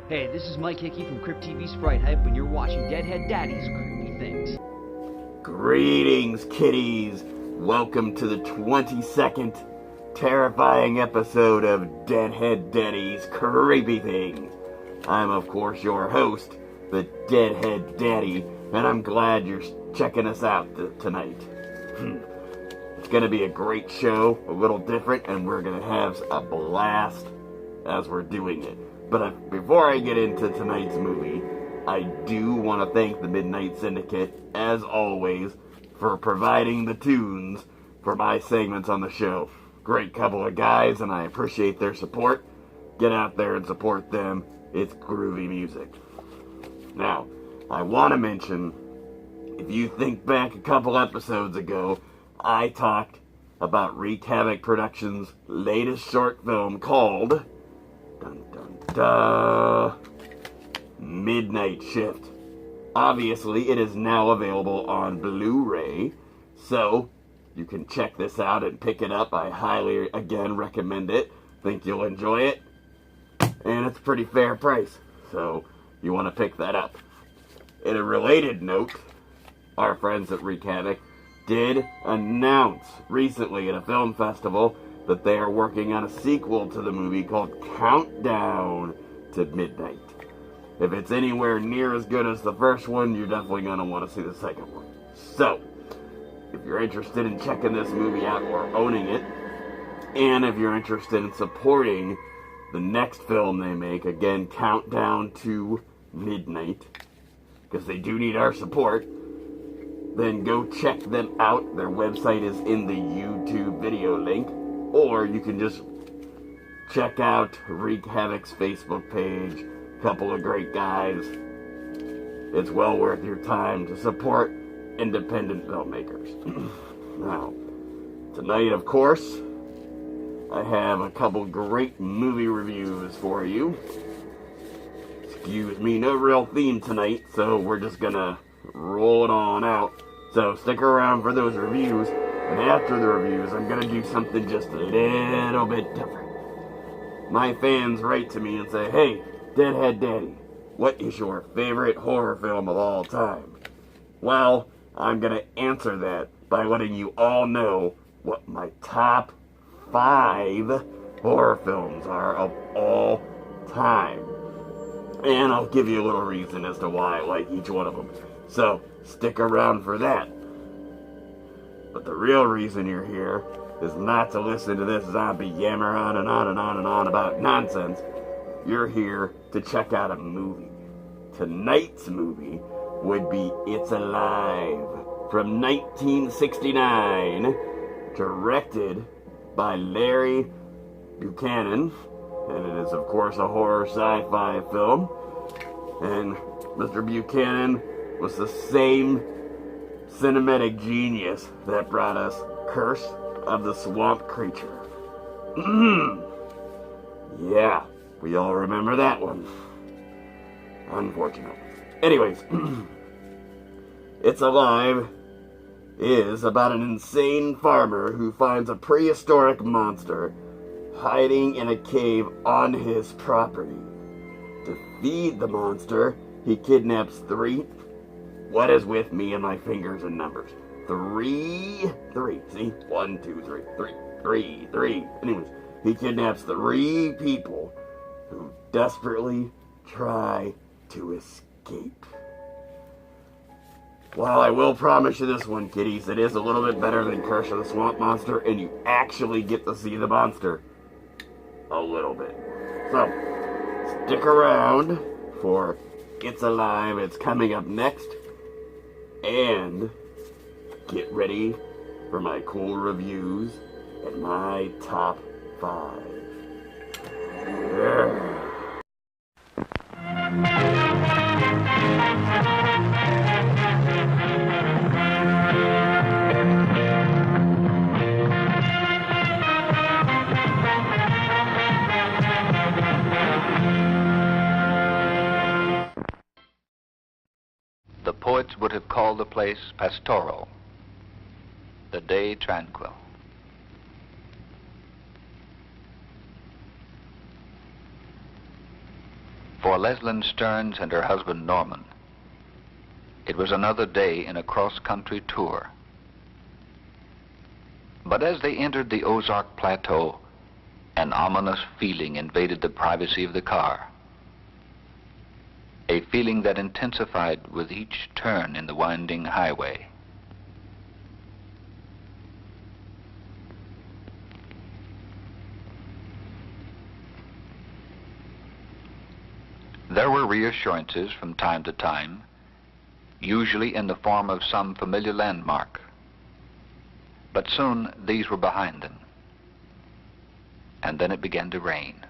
Hey, this is Mike Hickey from Crypt TV Sprite Hype, and you're watching Deadheaddaddy's Creepy Things. Greetings, kiddies! Welcome to the 22nd terrifying episode of Deadheaddaddy's Creepy Things. I'm, of course, your host, the Deadheaddaddy, and I'm glad you're checking us out tonight. It's gonna be a great show, a little different, and we're gonna have a blast as we're doing it. But before I get into tonight's movie, I do want to thank the Midnight Syndicate, as always, for providing the tunes for my segments on the show. Great couple of guys, and I appreciate their support. Get out there and support them. It's groovy music. Now, I want to mention, if you think back a couple episodes ago, I talked about Wreak Havoc Productions' latest short film called Midnight Shift. Obviously, it is now available on Blu-ray, so you can check this out and pick it up. I highly, again, recommend it. Think you'll enjoy it, and it's a pretty fair price, so you want to pick that up. In a related note, our friends at Wreak Havoc did announce recently at a film festival that they are working on a sequel to the movie called Countdown to Midnight. If it's anywhere near as good as the first one, you're definitely going to want to see the second one. So, if you're interested in checking this movie out or owning it, and if you're interested in supporting the next film they make, again, Countdown to Midnight, because they do need our support, then go check them out. Their website is in the YouTube video link. Or you can just check out Wreak Havoc's Facebook page. Couple of great guys. It's well worth your time to support independent filmmakers. Now, tonight, of course, I have a couple great movie reviews for you. Excuse me, no real theme tonight, so we're just gonna roll it on out. So stick around for those reviews. And after the reviews, I'm going to do something just a little bit different. My fans write to me and say, "Hey, Deadheaddaddy, what is your favorite horror film of all time?" Well, I'm going to answer that by letting you all know what my top 5 horror films are of all time. And I'll give you a little reason as to why I like each one of them. So, stick around for that. But the real reason you're here is not to listen to this zombie yammer on and on and on and on about nonsense. You're here to check out a movie. Tonight's movie would be It's Alive from 1969, directed by Larry Buchanan, and it is, of course, a horror sci-fi film. And Mr. Buchanan was the same cinematic genius that brought us Curse of the Swamp Creature. Yeah, we all remember that one. Unfortunate. Anyways, It's Alive is about an insane farmer who finds a prehistoric monster hiding in a cave on his property. To feed the monster, he kidnaps 3. What is with me and my fingers and numbers? 3. See? 1, 2, 3. 3. Anyways, he kidnaps 3 people who desperately try to escape. Well, I will promise you this one, kiddies. It is a little bit better than Curse of the Swamp Monster, and you actually get to see the monster. A little bit. So, stick around for It's Alive. It's coming up next. And get ready for my cool reviews and my top 5. Yeah. The poets would have called the place pastoral, the day tranquil. For Leslyn Stearns and her husband Norman, it was another day in a cross-country tour. But as they entered the Ozark Plateau, an ominous feeling invaded the privacy of the car. A feeling that intensified with each turn in the winding highway. There were reassurances from time to time, usually in the form of some familiar landmark. But soon these were behind them. And then it began to rain.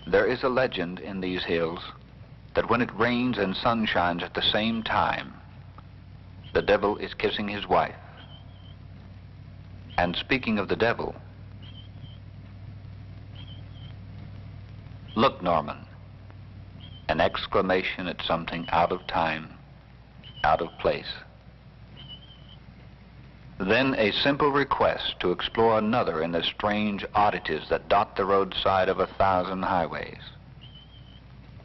There is a legend in these hills that when it rains and sun shines at the same time, the devil is kissing his wife. And speaking of the devil, look, Norman, an exclamation at something out of time, out of place. Then a simple request to explore another in the strange oddities that dot the roadside of 1,000 highways.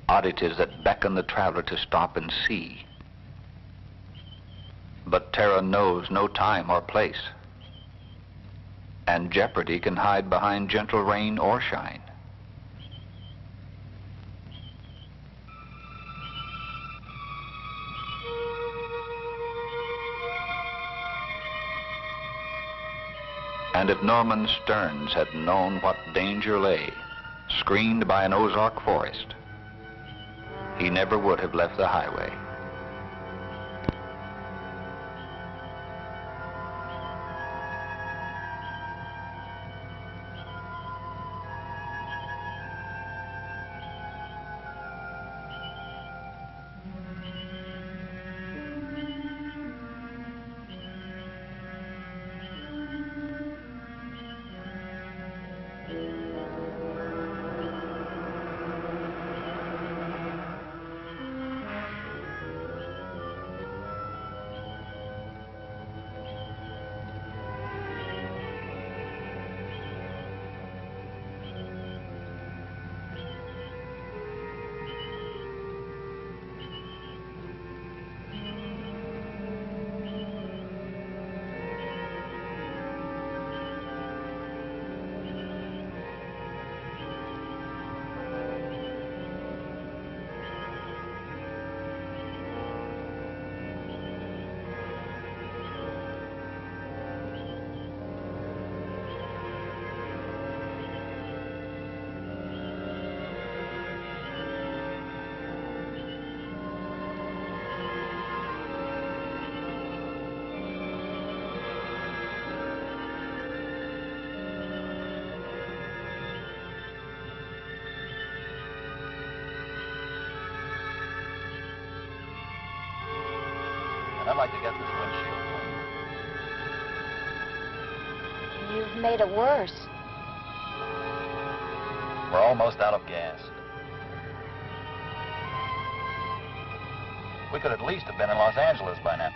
Oddities that beckon the traveler to stop and see. But terror knows no time or place. And jeopardy can hide behind gentle rain or shine. And if Norman Stearns had known what danger lay, screened by an Ozark forest, he never would have left the highway. I'd like to get this windshield cleaned. You've made it worse. We're almost out of gas. We could at least have been in Los Angeles by now.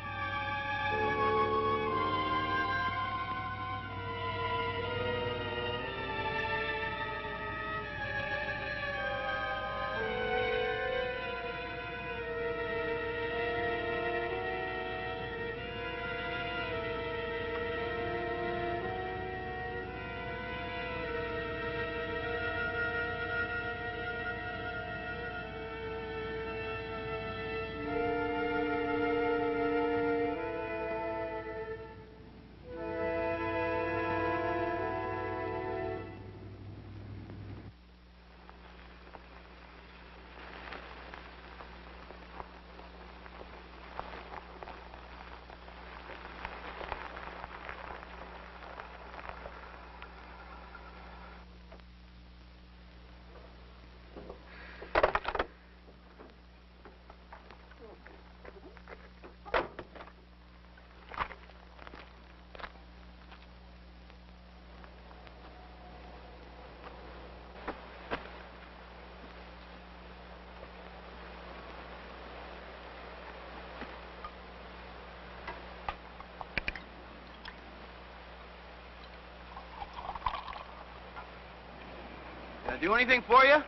Can I do anything for you?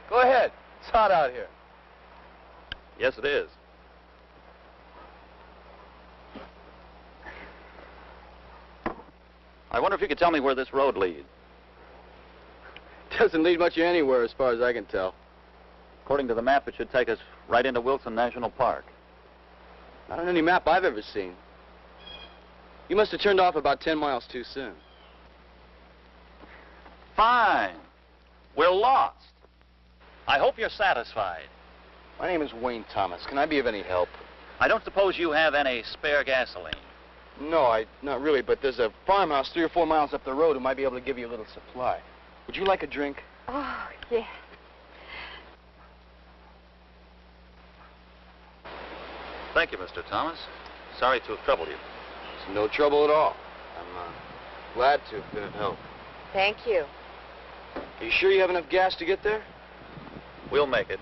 Go ahead. It's hot out here. Yes, it is. I wonder if you could tell me where this road leads. Doesn't lead much anywhere as far as I can tell. According to the map, it should take us right into Wilson National Park. Not on any map I've ever seen. You must have turned off about 10 miles too soon. Fine. We're lost. I hope you're satisfied. My name is Wayne Thomas. Can I be of any help? I don't suppose you have any spare gasoline. No, not really, but there's a farmhouse 3 or 4 miles up the road who might be able to give you a little supply. Would you like a drink? Oh, yes. Thank you, Mr. Thomas. Sorry to have troubled you. It's no trouble at all. I'm glad to have been of help. Thank you. Are you sure you have enough gas to get there? We'll make it.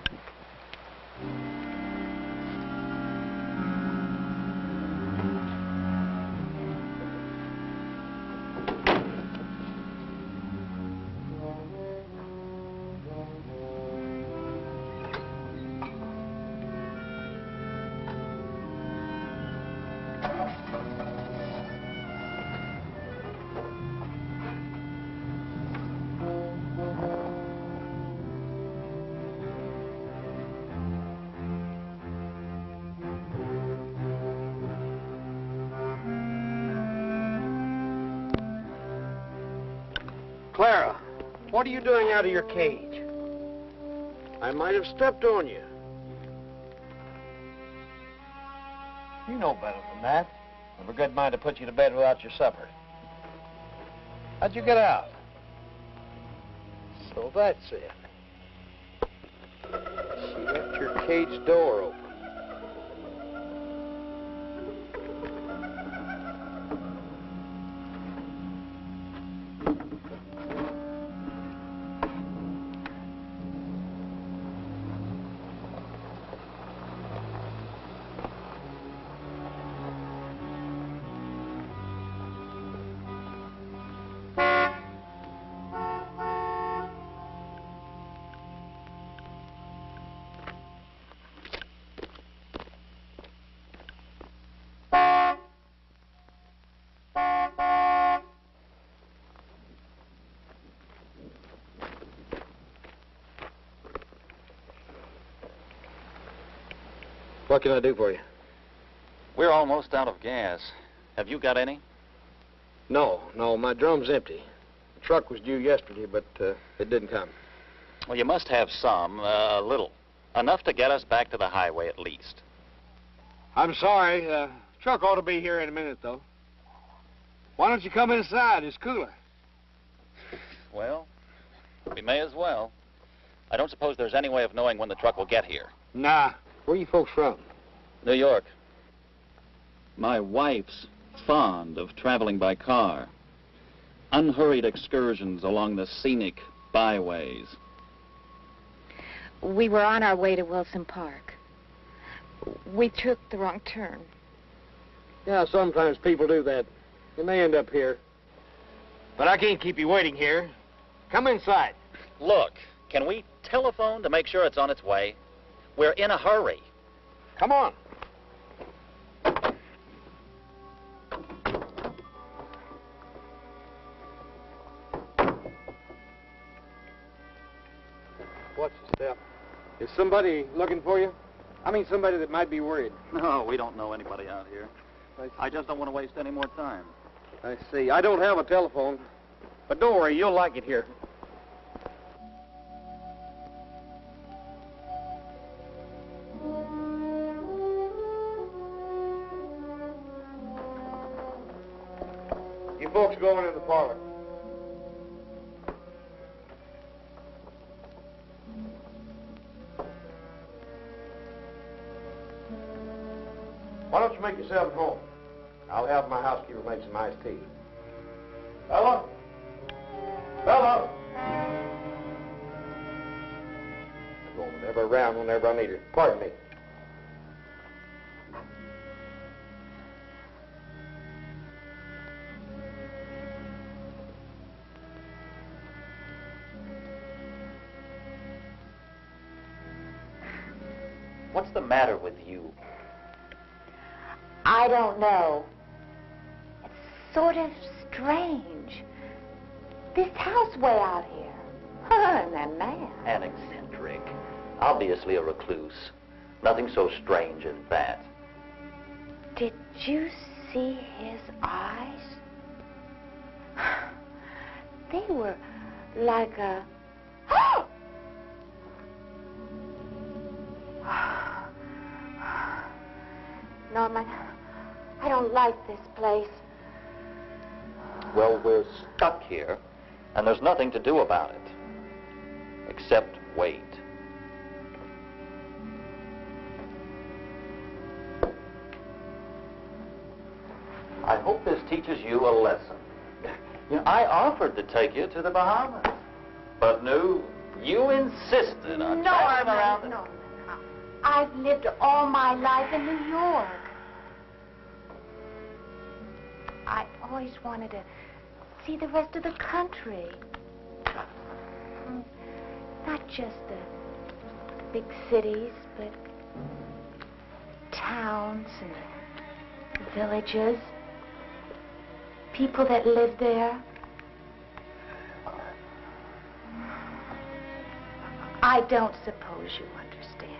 Clara, what are you doing out of your cage? I might have stepped on you. You know better than that. I've a good mind to put you to bed without your supper. How'd you get out? So that's it. She left your cage door open. What can I do for you? We're almost out of gas. Have you got any? No, my drum's empty. The truck was due yesterday, but it didn't come. Well, you must have some, a little. Enough to get us back to the highway at least. I'm sorry. Truck ought to be here in a minute, though. Why don't you come inside? It's cooler. Well, we may as well. I don't suppose there's any way of knowing when the truck will get here. Nah. Where you folks from? New York. My wife's fond of traveling by car. Unhurried excursions along the scenic byways. We were on our way to Wilson Park. We took the wrong turn. Yeah, sometimes people do that. And they end up here. But I can't keep you waiting here. Come inside. Look, can we telephone to make sure it's on its way? We're in a hurry. Come on. Watch your step. Is somebody looking for you? I mean, somebody that might be worried. No, we don't know anybody out here. I just don't want to waste any more time. I see. I don't have a telephone. But don't worry, you'll like it here. You folks going in the parlor. Why don't you make yourself at home? I'll have my housekeeper make some iced tea. Bella? Bella? I'm going never around whenever I need her. Pardon me. What's the matter with you? I don't know. It's sort of strange. This house way out here. And that man. An eccentric. Obviously a recluse. Nothing so strange as that. Did you see his eyes? They were like a... Norman, I don't like this place. Well, we're stuck here, and there's nothing to do about it. Except wait. I hope this teaches you a lesson. You know, I offered to take you to the Bahamas. But no, you insisted on traveling around. No, I've lived all my life in New York. I always wanted to see the rest of the country. Not just the big cities, but towns and villages. People that live there. I don't suppose you understand.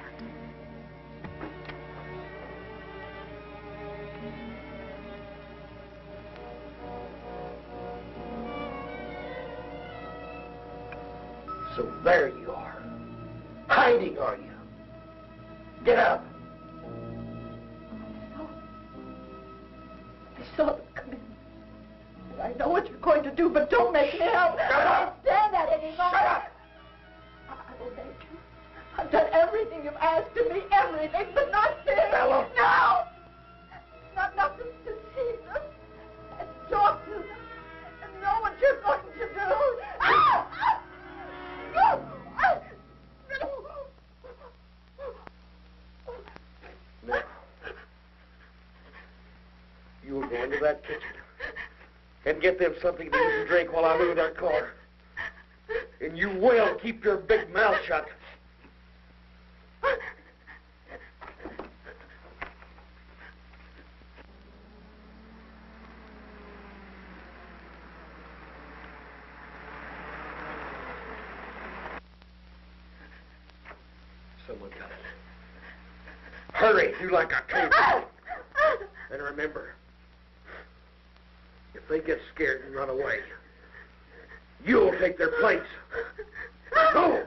So there you are. Hiding, are you? Get up. I saw them come in. I know what you're going to do, but don't make me help. I can't stand that anymore. Shut up! I will make you. I've done everything you've asked of me, everything, but not this. Bella! No! Not nothing to see them and talk to them and know what you're going to do. Ah! Ah! No! Ah! Now, you will go into that kitchen and get them something to eat and drink while I move that car. And you will keep your big mouth shut. Someone got it. Hurry, do like I told you. And remember, if they get scared and run away, you'll take their place. Go!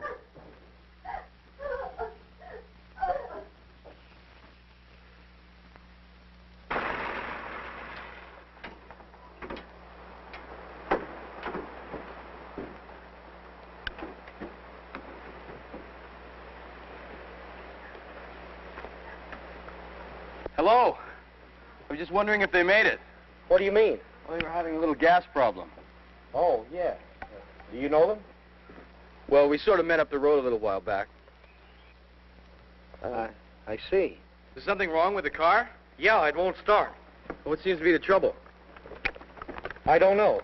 Hello. I was just wondering if they made it. What do you mean? Well, they were having a little gas problem. Oh, yeah. Do you know them? Well, we sort of met up the road a little while back. I see. Is something wrong with the car? Yeah, it won't start. What seems to be the trouble? I don't know.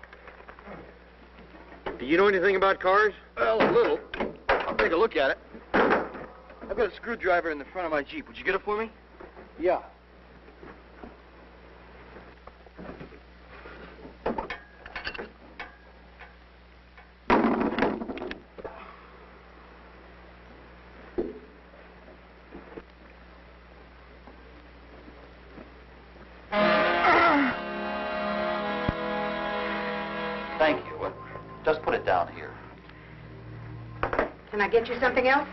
Do you know anything about cars? Well, a little. I'll take a look at it. I've got a screwdriver in the front of my Jeep. Would you get it for me? Yeah. Thank you. Just put it down here. Can I get you something else?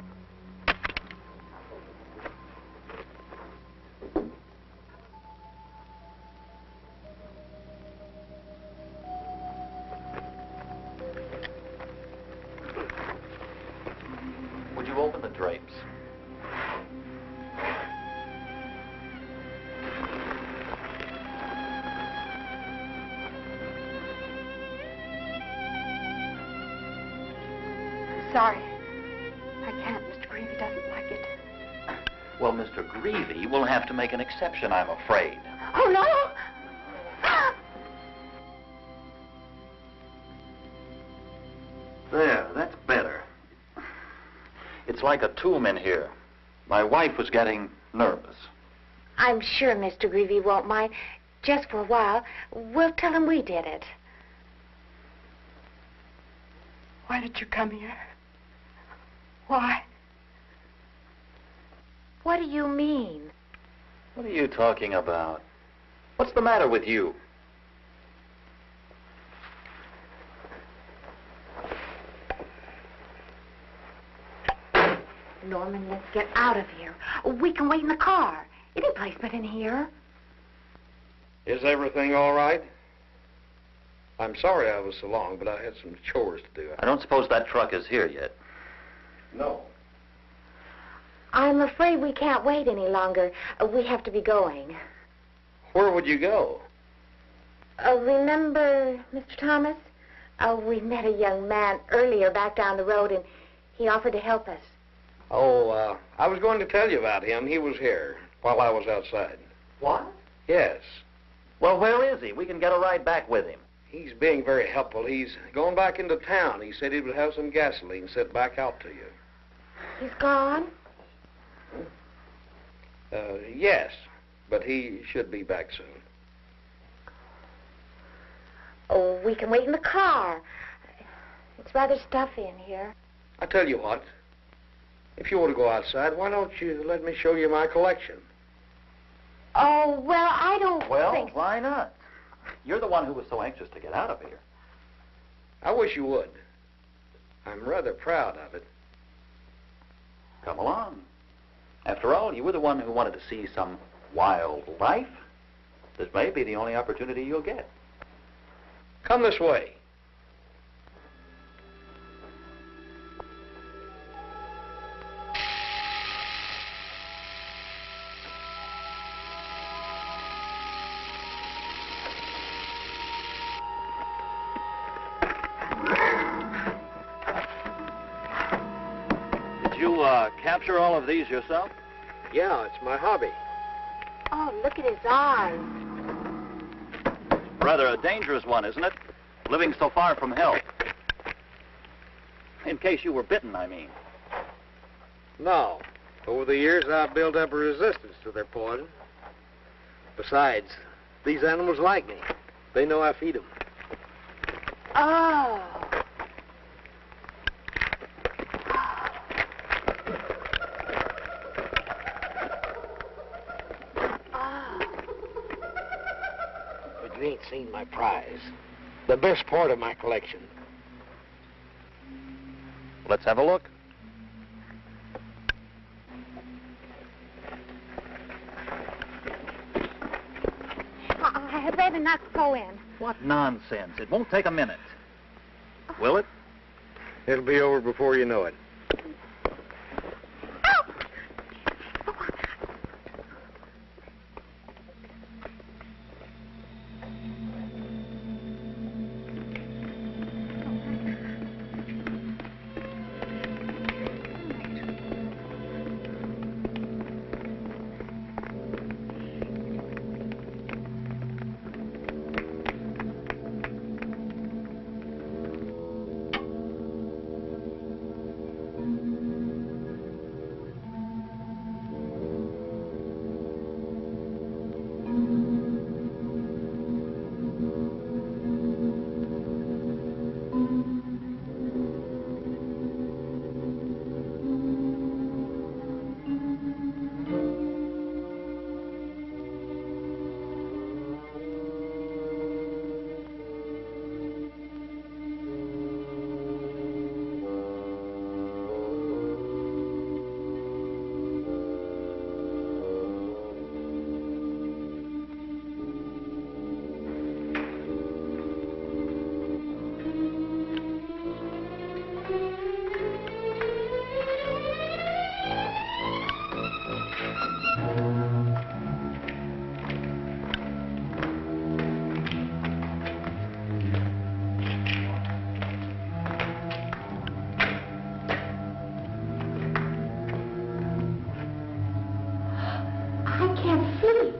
Would you open the drapes? Sorry. I can't. Mr. Greavy doesn't like it. Well, Mr. Greavy will have to make an exception, I'm afraid. Oh, no! There, that's better. It's like a tomb in here. My wife was getting nervous. I'm sure Mr. Greavy won't mind. Just for a while, we'll tell him we did it. Why did you come here? Why? What do you mean? What are you talking about? What's the matter with you? Norman, let's get out of here. We can wait in the car. Any place but in here. Is everything all right? I'm sorry I was so long, but I had some chores to do. I don't suppose that truck is here yet. No. I'm afraid we can't wait any longer. We have to be going. Where would you go? Remember, Mr. Thomas? We met a young man earlier back down the road, and he offered to help us. Oh, I was going to tell you about him. He was here while I was outside. What? Yes. Well, where is he? We can get a ride back with him. He's being very helpful. He's going back into town. He said he would have some gasoline sent back out to you. He's gone? Yes, but he should be back soon. Oh, we can wait in the car. It's rather stuffy in here. I tell you what. If you want to go outside, why don't you let me show you my collection? Oh, well, I don't Well, think... why not? You're the one who was so anxious to get out of here. I wish you would. I'm rather proud of it. Come along. After all, you were the one who wanted to see some wildlife. This may be the only opportunity you'll get. Come this way. Did you capture all of these yourself? Yeah, it's my hobby. Oh, look at his eyes. Rather a dangerous one, isn't it? Living so far from help. In case you were bitten, I mean. No. Over the years, I've built up a resistance to their poison. Besides, these animals like me. They know I feed them. Oh. But you ain't seen my prize. The best part of my collection. Let's have a look. I'd rather not go in. What nonsense. It won't take a minute. Will it? It'll be over before you know it.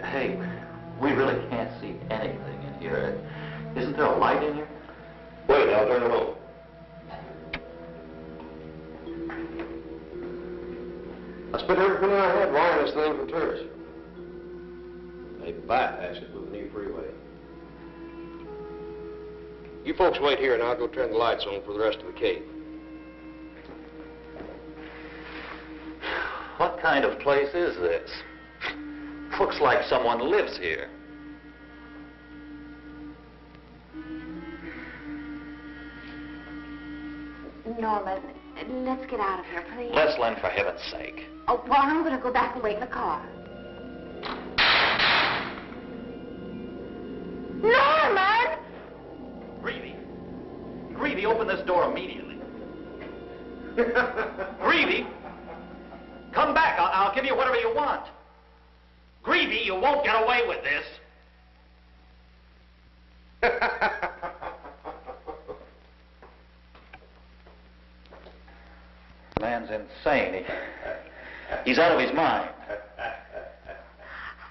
Hey, we really can't see anything in here. Isn't there a light in here? Wait, I'll turn it on. I spent every penny I had wiring this thing for tourists. They bypassed it with the new freeway. You folks wait here and I'll go turn the lights on for the rest of the cave. What kind of place is this? Looks like someone lives here. Norman, let's get out of here, please. Leslyn, for heaven's sake. Oh, well, I'm going to go back and wait in the car. Norman! Greavy, open this door immediately. Greavy, come back. I'll give you whatever you want. Greavy, you won't get away with this. Man's insane. He's out of his mind.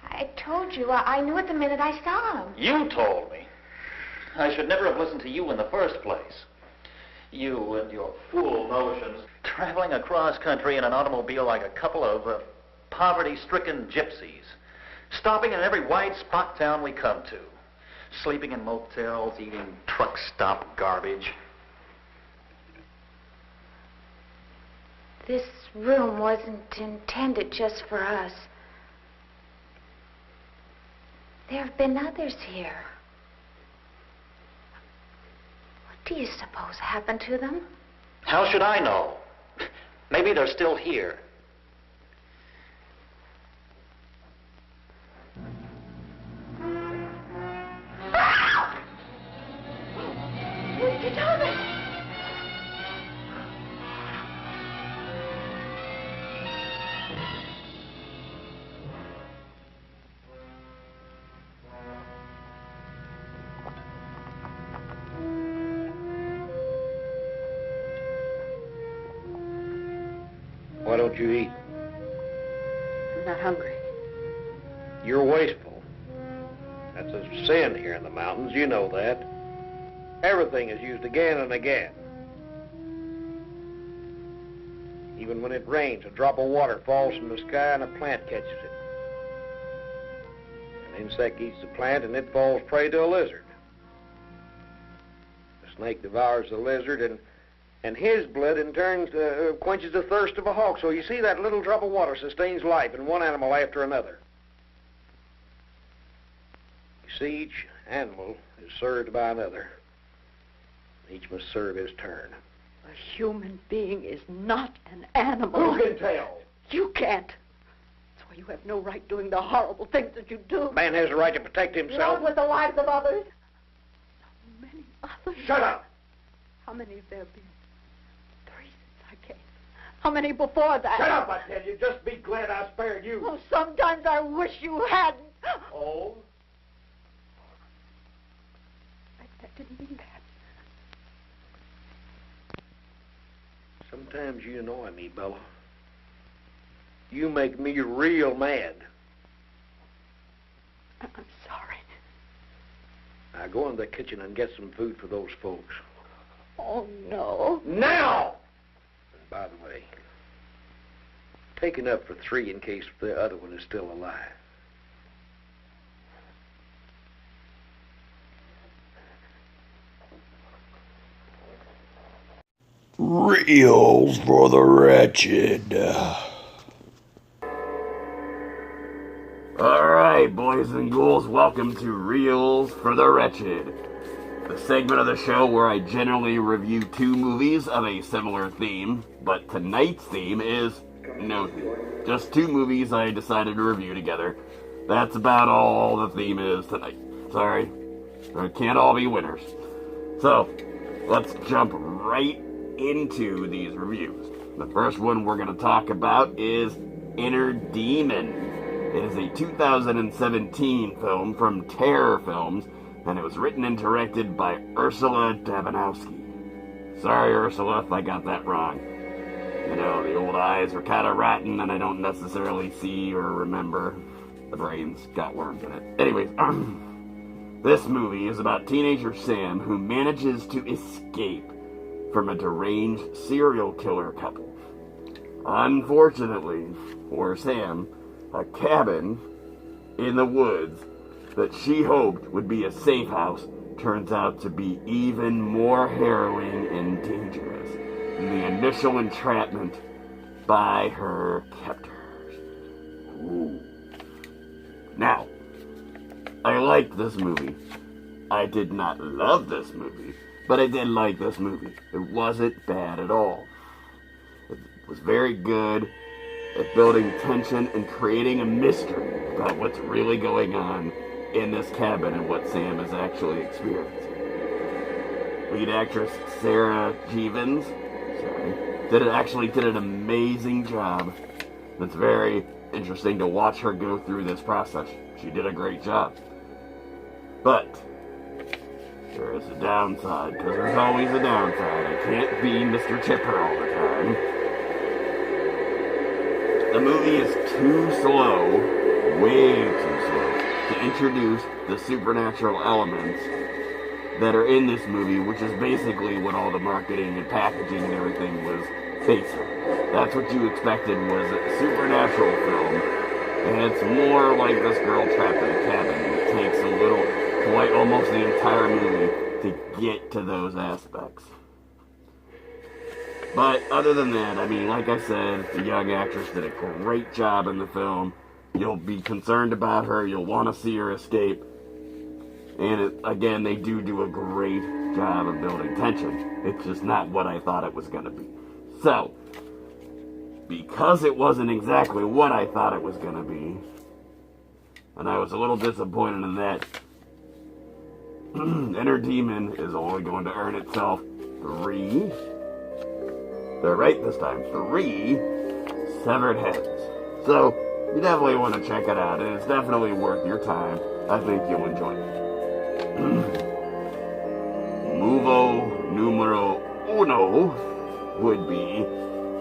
I told you. I knew it the minute I saw him. You told me. I should never have listened to you in the first place. You and your fool notions. Traveling across country in an automobile like a couple of poverty-stricken gypsies. Stopping in every white spot town we come to. Sleeping in motels, eating truck stop garbage. This room wasn't intended just for us. There have been others here. What do you suppose happened to them? How should I know? Maybe they're still here. Why don't you eat? I'm not hungry. You're wasteful. That's a sin here in the mountains, you know that. Everything is used again and again. Even when it rains, a drop of water falls from the sky and a plant catches it. An insect eats the plant and it falls prey to a lizard. The snake devours the lizard and his blood in turn quenches the thirst of a hawk. So you see, that little drop of water sustains life in one animal after another. You see, each animal is served by another. Each must serve his turn. A human being is not an animal. Who can tell? You can't. That's why you have no right doing the horrible things that you do. Man has a right to protect himself. Not with the lives of others. So many others. Shut up! How many have there been? 3 since I came. How many before that? Shut up, I tell you. Just be glad I spared you. Oh, sometimes I wish you hadn't. Oh? I didn't mean that. Sometimes you annoy me, Bella. You make me real mad. I'm sorry. Now go in the kitchen and get some food for those folks. Oh, no. Now! And by the way, take enough for 3 in case the other one is still alive. Reels for the wretched. Alright, boys and ghouls, welcome to Reels for the Wretched, the segment of the show where I generally review 2 movies of a similar theme, but tonight's theme is no theme. Just 2 movies I decided to review together. That's about all the theme is tonight. Sorry, it can't all be winners. So, let's jump right into these reviews. The first one we're going to talk about is Inner Demon. It is a 2017 film from Terror Films, and it was written and directed by Ursula Dabanowski. Sorry, Ursula, if I got that wrong. You know, the old eyes are kind of rotten, and I don't necessarily see or remember. The brain's got worms in it. Anyways, this movie is about teenager Sam who manages to escape from a deranged serial killer couple. Unfortunately for Sam, a cabin in the woods that she hoped would be a safe house turns out to be even more harrowing and dangerous than the initial entrapment by her captors. Ooh. Now, I liked this movie. I did not love this movie, but I did like this movie. It wasn't bad at all. It was very good at building tension and creating a mystery about what's really going on in this cabin and what Sam is actually experiencing. Lead actress Sarah Jeavons did an amazing job. It's very interesting to watch her go through this process. She did a great job. But there is a downside, because there's always a downside. I can't be Mr. Chipper all the time. The movie is too slow, way too slow, to introduce the supernatural elements that are in this movie, which is basically what all the marketing and packaging and everything was based on. That's what you expected was a supernatural film, and it's more like this girl trapped in a cabin. It takes a little, quite almost the entire movie to get to those aspects. But other than that, I mean, like I said, the young actress did a great job in the film. You'll be concerned about her. You'll want to see her escape. And again, they do a great job of building tension. It's just not what I thought it was going to be. So, because it wasn't exactly what I thought it was going to be, and I was a little disappointed in that, Inner Demon is only going to earn itself 3 severed heads. So, you definitely want to check it out, and it's definitely worth your time. I think you'll enjoy it. Movo numero uno would be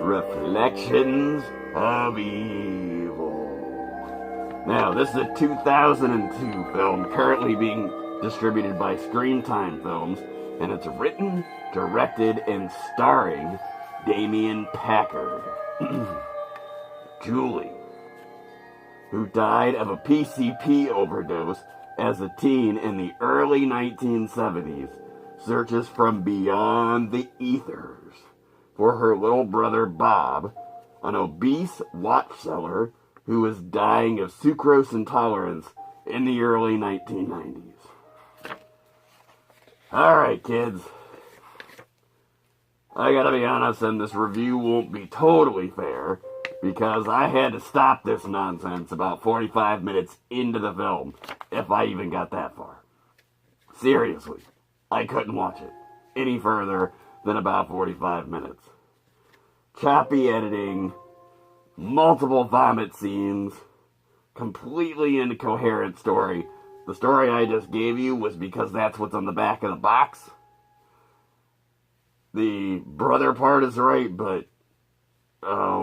Reflections of Evil. Now, this is a 2002 film currently being distributed by Screamtime Films, and it's written, directed, and starring Damian Packard. Julie, who died of a PCP overdose as a teen in the early 1970s, searches from beyond the ethers for her little brother Bob, an obese watch seller who is dying of sucrose intolerance in the early 1990s. Alright, kids. I gotta be honest, and this review won't be totally fair, because I had to stop this nonsense about 45 minutes into the film, if I even got that far. Seriously, I couldn't watch it any further than about 45 minutes. Choppy editing, multiple vomit scenes, completely incoherent story. The story I just gave you was because that's what's on the back of the box. The brother part is right, but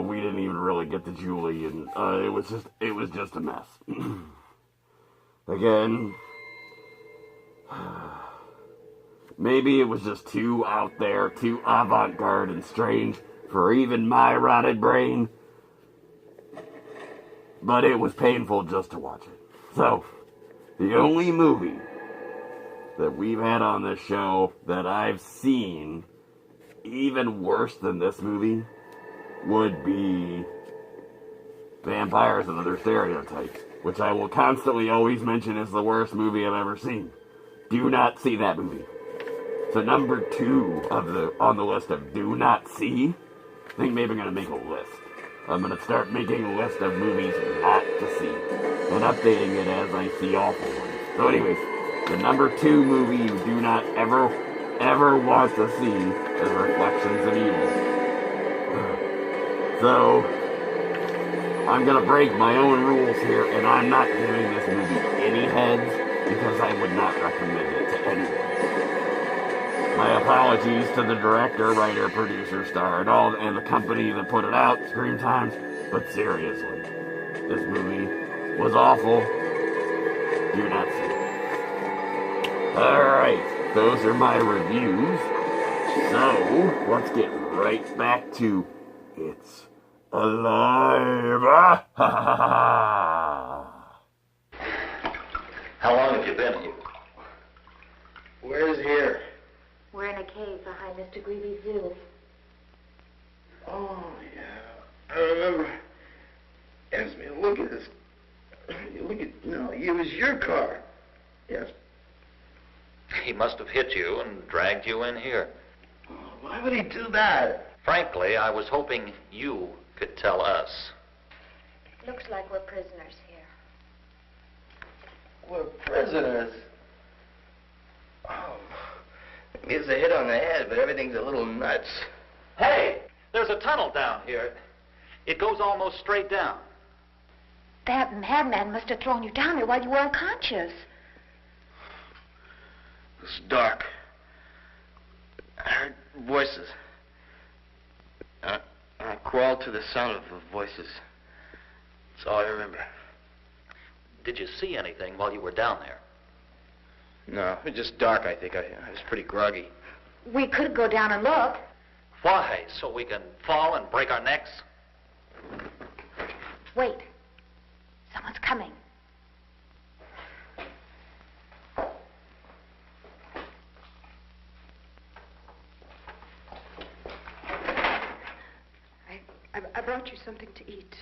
we didn't even really get to Julie, and it was just a mess. Again, maybe it was just too out there, too avant-garde and strange for even my rotted brain, but it was painful just to watch it. So, the only movie that we've had on this show that I've seen even worse than this movie would be Vampires and Other Stereotypes, which I will constantly always mention is the worst movie I've ever seen. Do not see that movie. So number 2 on the list of do not see, I think maybe I'm going to make a list. I'm going to start making a list of movies not to see, and updating it as I see awful ones. So anyways, the number 2 movie you do not ever want to see is Reflections of Evil. So, I'm going to break my own rules here, and I'm not giving this movie any heads, because I would not recommend it to anyone. My apologies to the director, writer, producer, star, and the company that put it out, Scream Times, but seriously, this movie was awful. Do not see it. Alright, those are my reviews. So, let's get right back to its Alive! Ah, ha, ha, ha. How long have you been here? Where's here? We're in a cave behind Mr. Greavy's zoo. Oh, yeah. I remember. Esme, look at this. Look at, no, it was your car. Yes. He must have hit you and dragged you in here. Oh, why would he do that? Frankly, I was hoping you could tell us. Looks like we're prisoners here. We're prisoners. Oh, it's a hit on the head, but everything's a little nuts. Hey, there's a tunnel down here. It goes almost straight down. That madman must have thrown you down there while you were unconscious. It's dark. I heard voices. I crawled to the sound of the voices. That's all I remember. Did you see anything while you were down there? No, it was just dark, I think. I was pretty groggy. We could go down and look. Why? So we can fall and break our necks? Wait. Someone's coming. I brought you something to eat.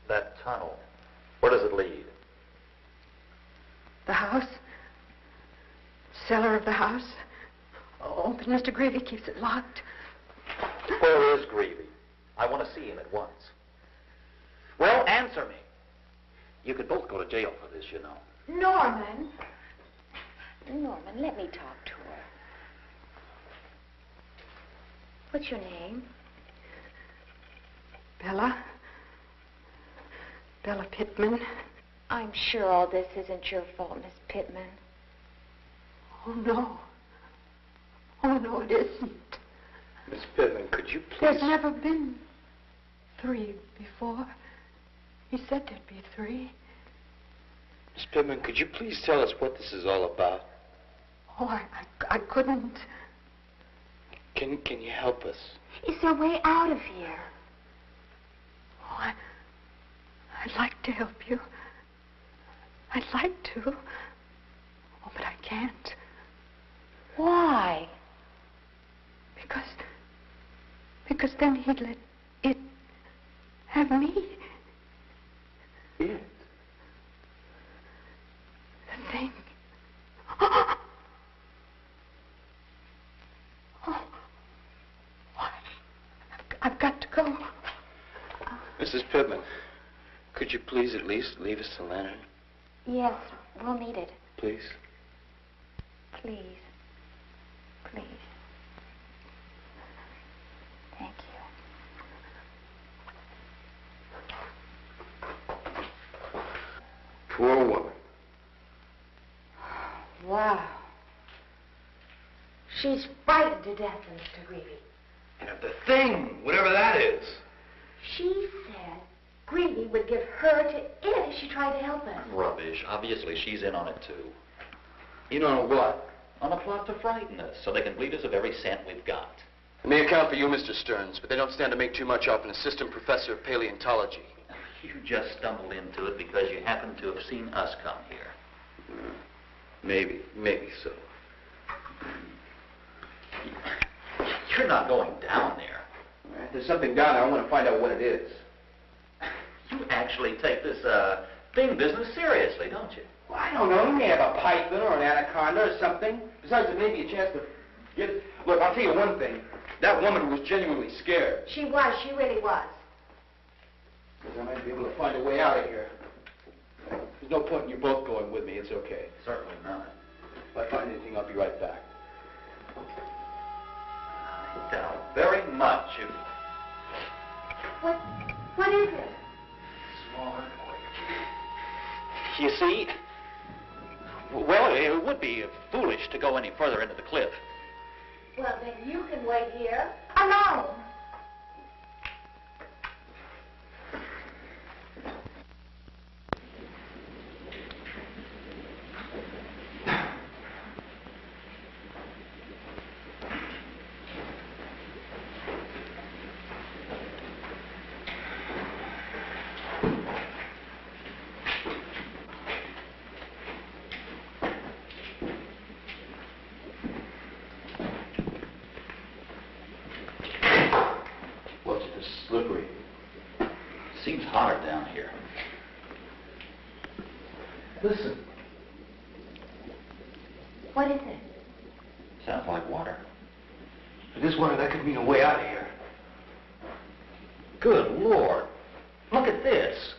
That tunnel, where does it lead? The house? Cellar of the house? Oh, but Mr. Greavy keeps it locked. Where is Greavy? I want to see him at once. Well, answer me. You could both go to jail for this, you know. Norman, let me talk to her. What's your name? Bella? Bella Pittman. I'm sure all this isn't your fault, Miss Pittman. Oh, no. Oh, no, it isn't. Miss Pittman, could you please... There's never been 3 before. He said there'd be 3. Miss Pittman, could you please tell us what this is all about? Oh, I couldn't. Can you help us? Is there a way out of here? Oh, I'd like to help you. I'd like to. Oh, but I can't. Why? Because then he'd let it have me. It? The thing. Oh. I've got to go. Mrs. Pittman, could you please at least leave us the lantern? Yes, we'll need it. Please? Please. Please. Thank you. Poor woman. Wow. She's frightened to death of Mr. Greavy. And of the thing, whatever that is. She said Greavy would give her to it if she tried to help us. Rubbish. Obviously, she's in on it, too. You know what? On a plot to frighten us, so they can bleed us of every cent we've got. It may account for you, Mr. Stearns, but they don't stand to make too much off an assistant professor of paleontology. You just stumbled into it because you happened to have seen us come here. Maybe so. You're not going down there. There's something down there. I want to find out what it is. You actually take this, thing business seriously, don't you? Well, I don't know. You may have a python or an anaconda or something. Besides, there may be a chance to get it. Look, I'll tell you one thing. That woman was genuinely scared. She really was. Because I might be able to find a way out of here. There's no point in you both going with me. It's okay. Certainly not. If I find anything, I'll be right back. I doubt very much if... What is it? Small earthquake. You see, well, it would be foolish to go any further into the cliff. Well, then you can wait here alone. here. Listen. What is it? Sounds like water. If this water, that could mean a way out of here. Good Lord. Look at this.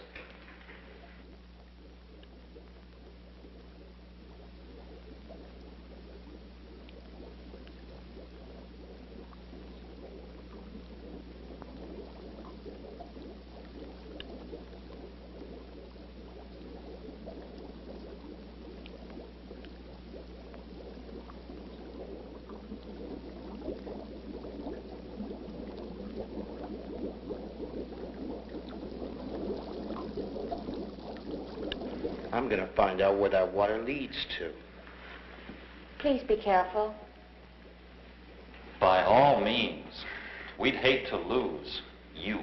I'm gonna find out where that water leads to. Please be careful. By all means. We'd hate to lose you.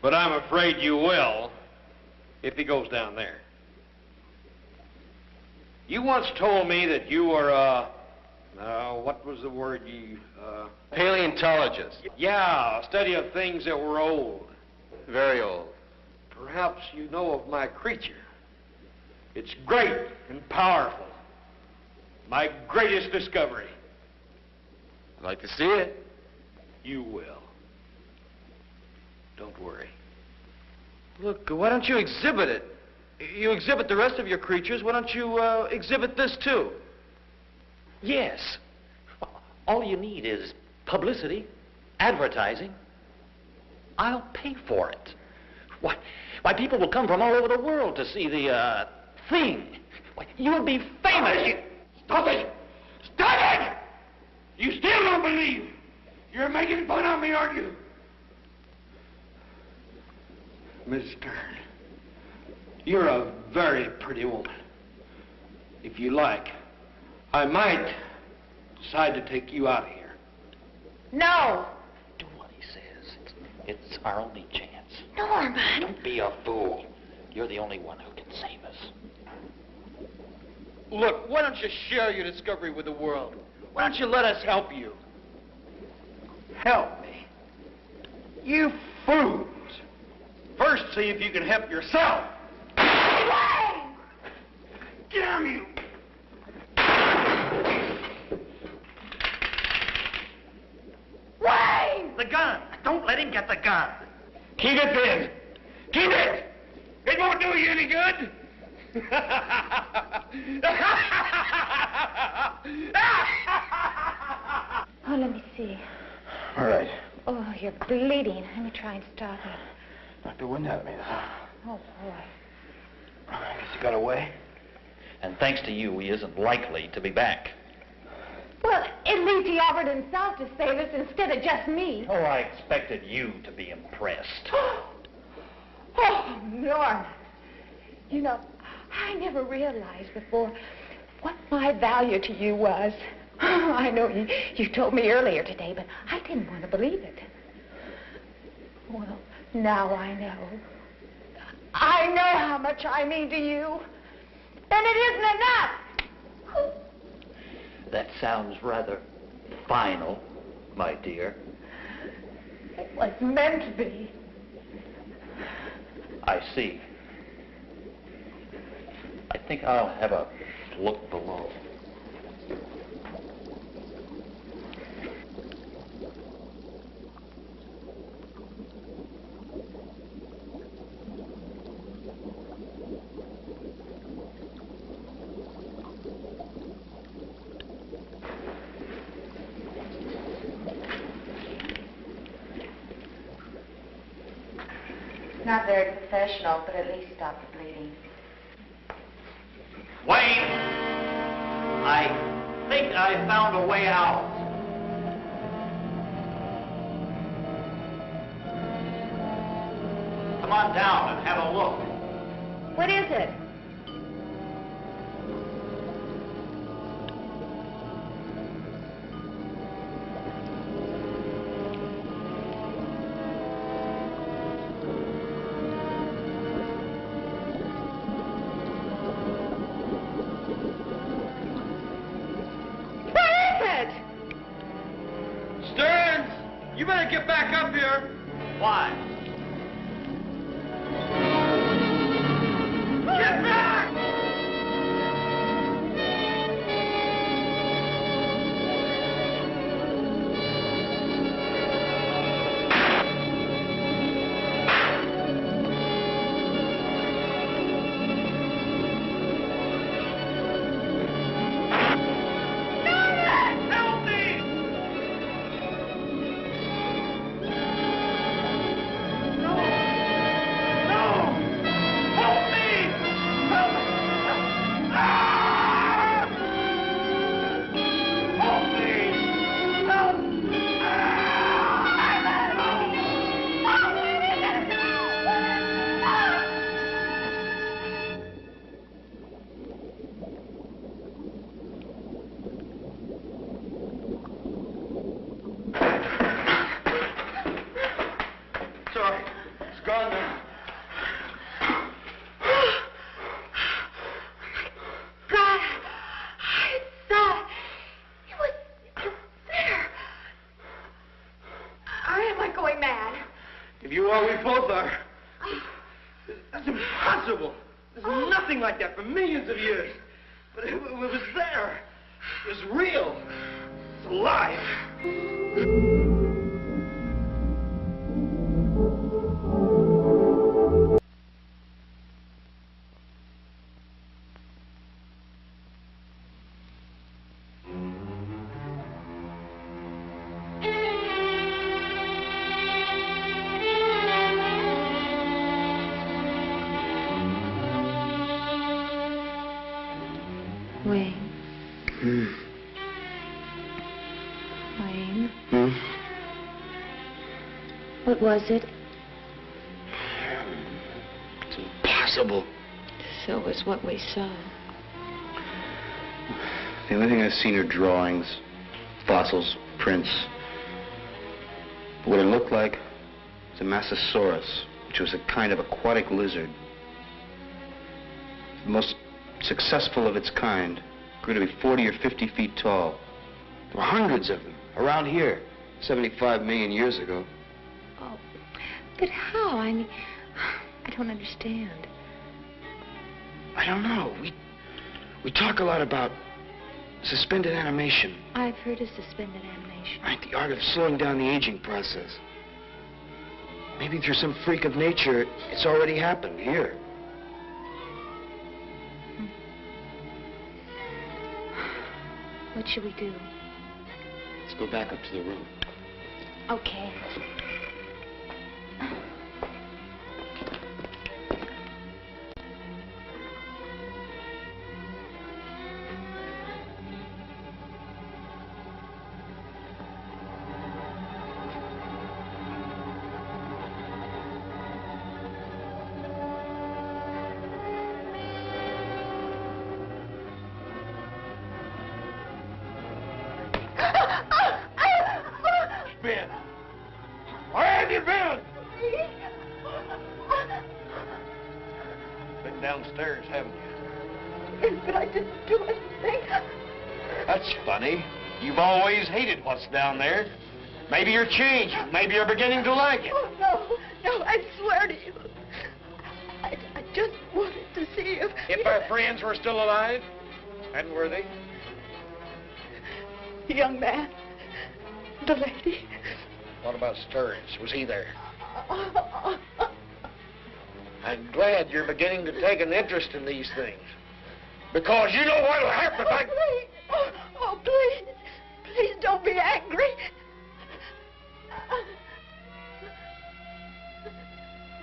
But I'm afraid you will, if he goes down there. You once told me that you were, what was the word you, Paleontologist. Yeah, a study of things that were old. Very old. Perhaps you know of my creature. It's great and powerful. My greatest discovery. I'd like to see it. You will. Don't worry. Look, why don't you exhibit it? You exhibit the rest of your creatures, why don't you exhibit this too? Yes. All you need is publicity, advertising. I'll pay for it. Why, people will come from all over the world to see the, thing. Why, you'll be famous. Stop it! Stop it! You still don't believe. You're making fun of me, aren't you? Miss Stern, you're a very pretty woman. If you like, I might decide to take you out of here. No! Do what he says. It's our only chance. Norman! Don't be a fool. You're the only one who can save us. Look, why don't you share your discovery with the world? Why don't you let us help you? Help me. You fools. First, see if you can help yourself. Damn you! Wayne! The gun. Don't let him get the gun. Keep it then. Keep it. It won't do you any good. Oh, let me see. All right. Oh, you're bleeding. Let me try and stop it. Knocked the wind out of me. Oh, boy. I guess he got away. And thanks to you, he isn't likely to be back. Well, at least he offered himself to save us instead of just me. Oh, I expected you to be impressed. Oh, Norman. You know, I never realized before what my value to you was. I know you told me earlier today, but I didn't want to believe it. Well, now I know. I know how much I mean to you. And it isn't enough. That sounds rather final, my dear. It was meant to be. I see. I think I'll have a look below. Not very professional, but at least stop the bleeding. Wayne! I think I found a way out. Come on down and have a look. What is it? You better get back up here. Why? If you are, we both are. That's impossible. There's nothing like that for millions of years. But it was there. It was real. It's alive. Wayne. Wayne. What was it? It's impossible. So was what we saw. The only thing I've seen are drawings, fossils, prints. What it looked like was a Massasaurus, which was a kind of aquatic lizard. The most successful of its kind, grew to be 40 or 50 feet tall. There were hundreds of them around here 75 million years ago. Oh, but how? I mean, I don't understand. I don't know. We talk a lot about suspended animation. I've heard of suspended animation. Right, the art of slowing down the aging process. Maybe through some freak of nature, it's already happened here. What should we do? Let's go back up to the room. Okay. Ben, where have you been? Been downstairs, haven't you? Yes, but I didn't do anything. That's funny. You've always hated what's down there. Maybe you're changed. Maybe you're beginning to like it. Oh, no, I swear to you. I just wanted to see if our friends were still alive, and were they? The young man, the lady. What about Stearns? Was he there? I'm glad you're beginning to take an interest in these things. Because you know what'll happen if I... Please. Oh, please. Please don't be angry.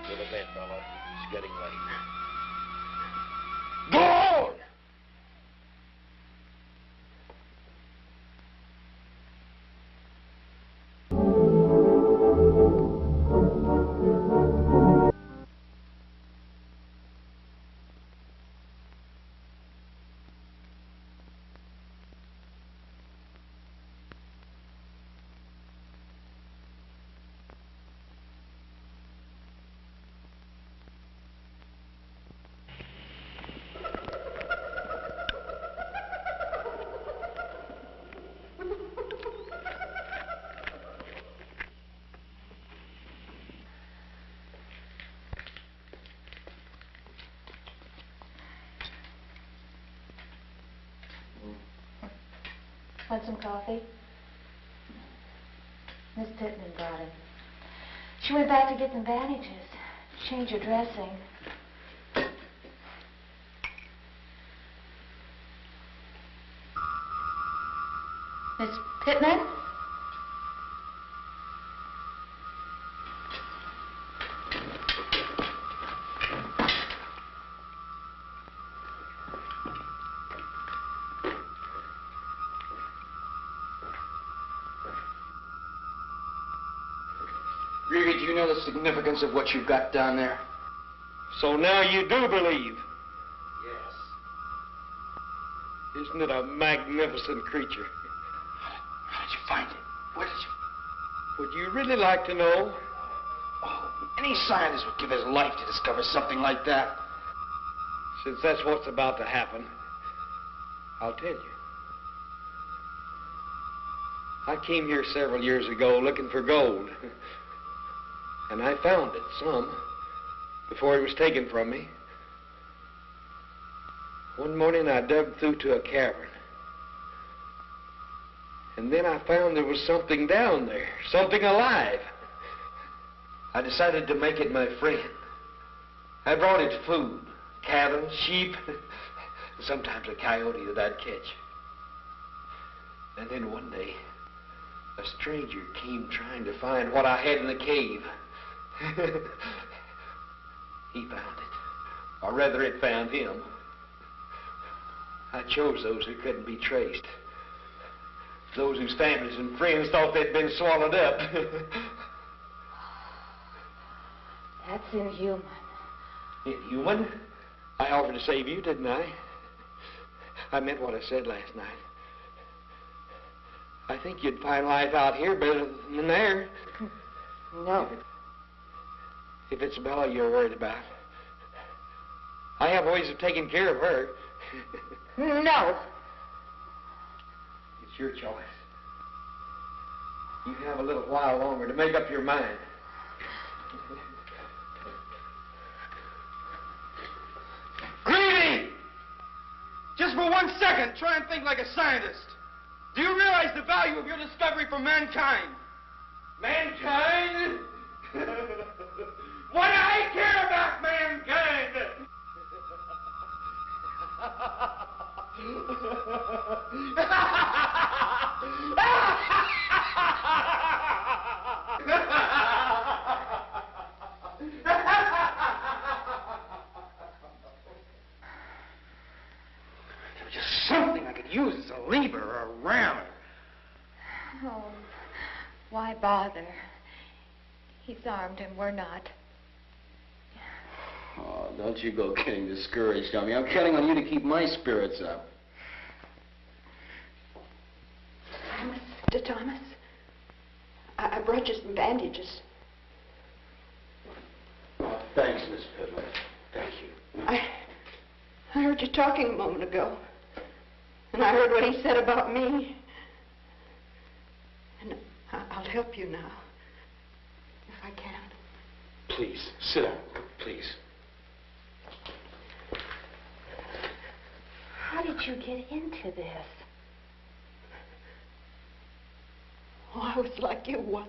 Go to bed, fella. It's getting late. Go on! Want some coffee? Miss Pittman brought it. She went back to get some bandages. Change her dressing. Miss Pittman? Gregory, do you know the significance of what you've got down there? So now you do believe? Yes. Isn't it a magnificent creature? How did you find it? Where did you... Would you really like to know? Oh, any scientist would give his life to discover something like that. Since that's what's about to happen, I'll tell you. I came here several years ago looking for gold. And I found it, some, before it was taken from me. One morning I dug through to a cavern. And then I found there was something down there, something alive. I decided to make it my friend. I brought it food, cattle, sheep, and sometimes a coyote that I'd catch. And then one day, a stranger came trying to find what I had in the cave. He found it. Or rather, it found him. I chose those who couldn't be traced. Those whose families and friends thought they'd been swallowed up. That's inhuman. Inhuman? I offered to save you, didn't I? I meant what I said last night. I think you'd find life out here better than there. No. If it's Bella you're worried about, I have ways of taking care of her. No. It's your choice. You have a little while longer to make up your mind. Greedy! Just for 1 second, try and think like a scientist. Do you realize the value of your discovery for mankind? Mankind? What do I care about mankind? Just something I could use as a lever or a ram. Oh, why bother? He's armed and we're not. Oh, don't you go getting discouraged on me. I'm counting on you to keep my spirits up. Mr. Thomas, I brought you some bandages. Oh, thanks, Miss Pittman. Thank you. I heard you talking a moment ago. And I heard what he said about me. And I'll help you now. If I can. Please, sit down. Please. How did you get into this? Oh, I was like you once.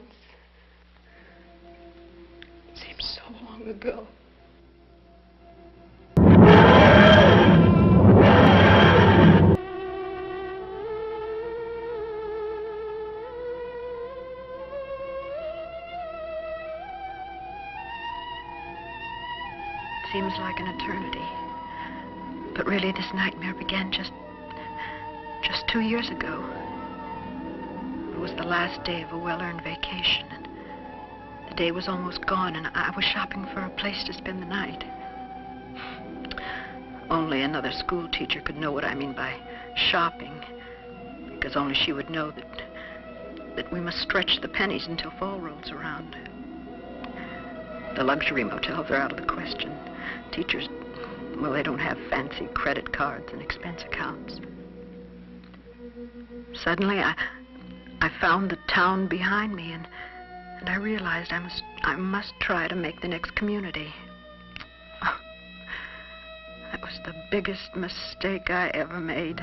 It seems so long ago. Seems like an eternity. But really, this nightmare began just 2 years ago. It was the last day of a well-earned vacation, and the day was almost gone, and I was shopping for a place to spend the night. Only another school teacher could know what I mean by shopping, because only she would know that we must stretch the pennies until fall rolls around. The luxury motels are out of the question. Teachers, well, they don't have fancy credit cards and expense accounts. Suddenly, I found the town behind me, and I realized I must try to make the next community. Oh, that was the biggest mistake I ever made.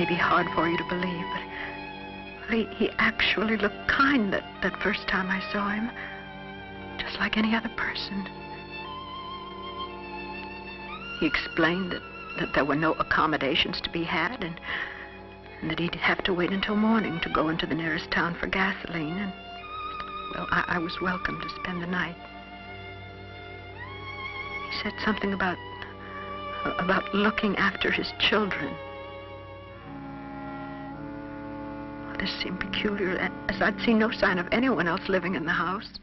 may be hard for you to believe, but he actually looked kind that first time I saw him, just like any other person. He explained that there were no accommodations to be had, and that he'd have to wait until morning to go into the nearest town for gasoline, and, well, I was welcome to spend the night. He said something about looking after his children. This seemed peculiar, as I'd seen no sign of anyone else living in the house.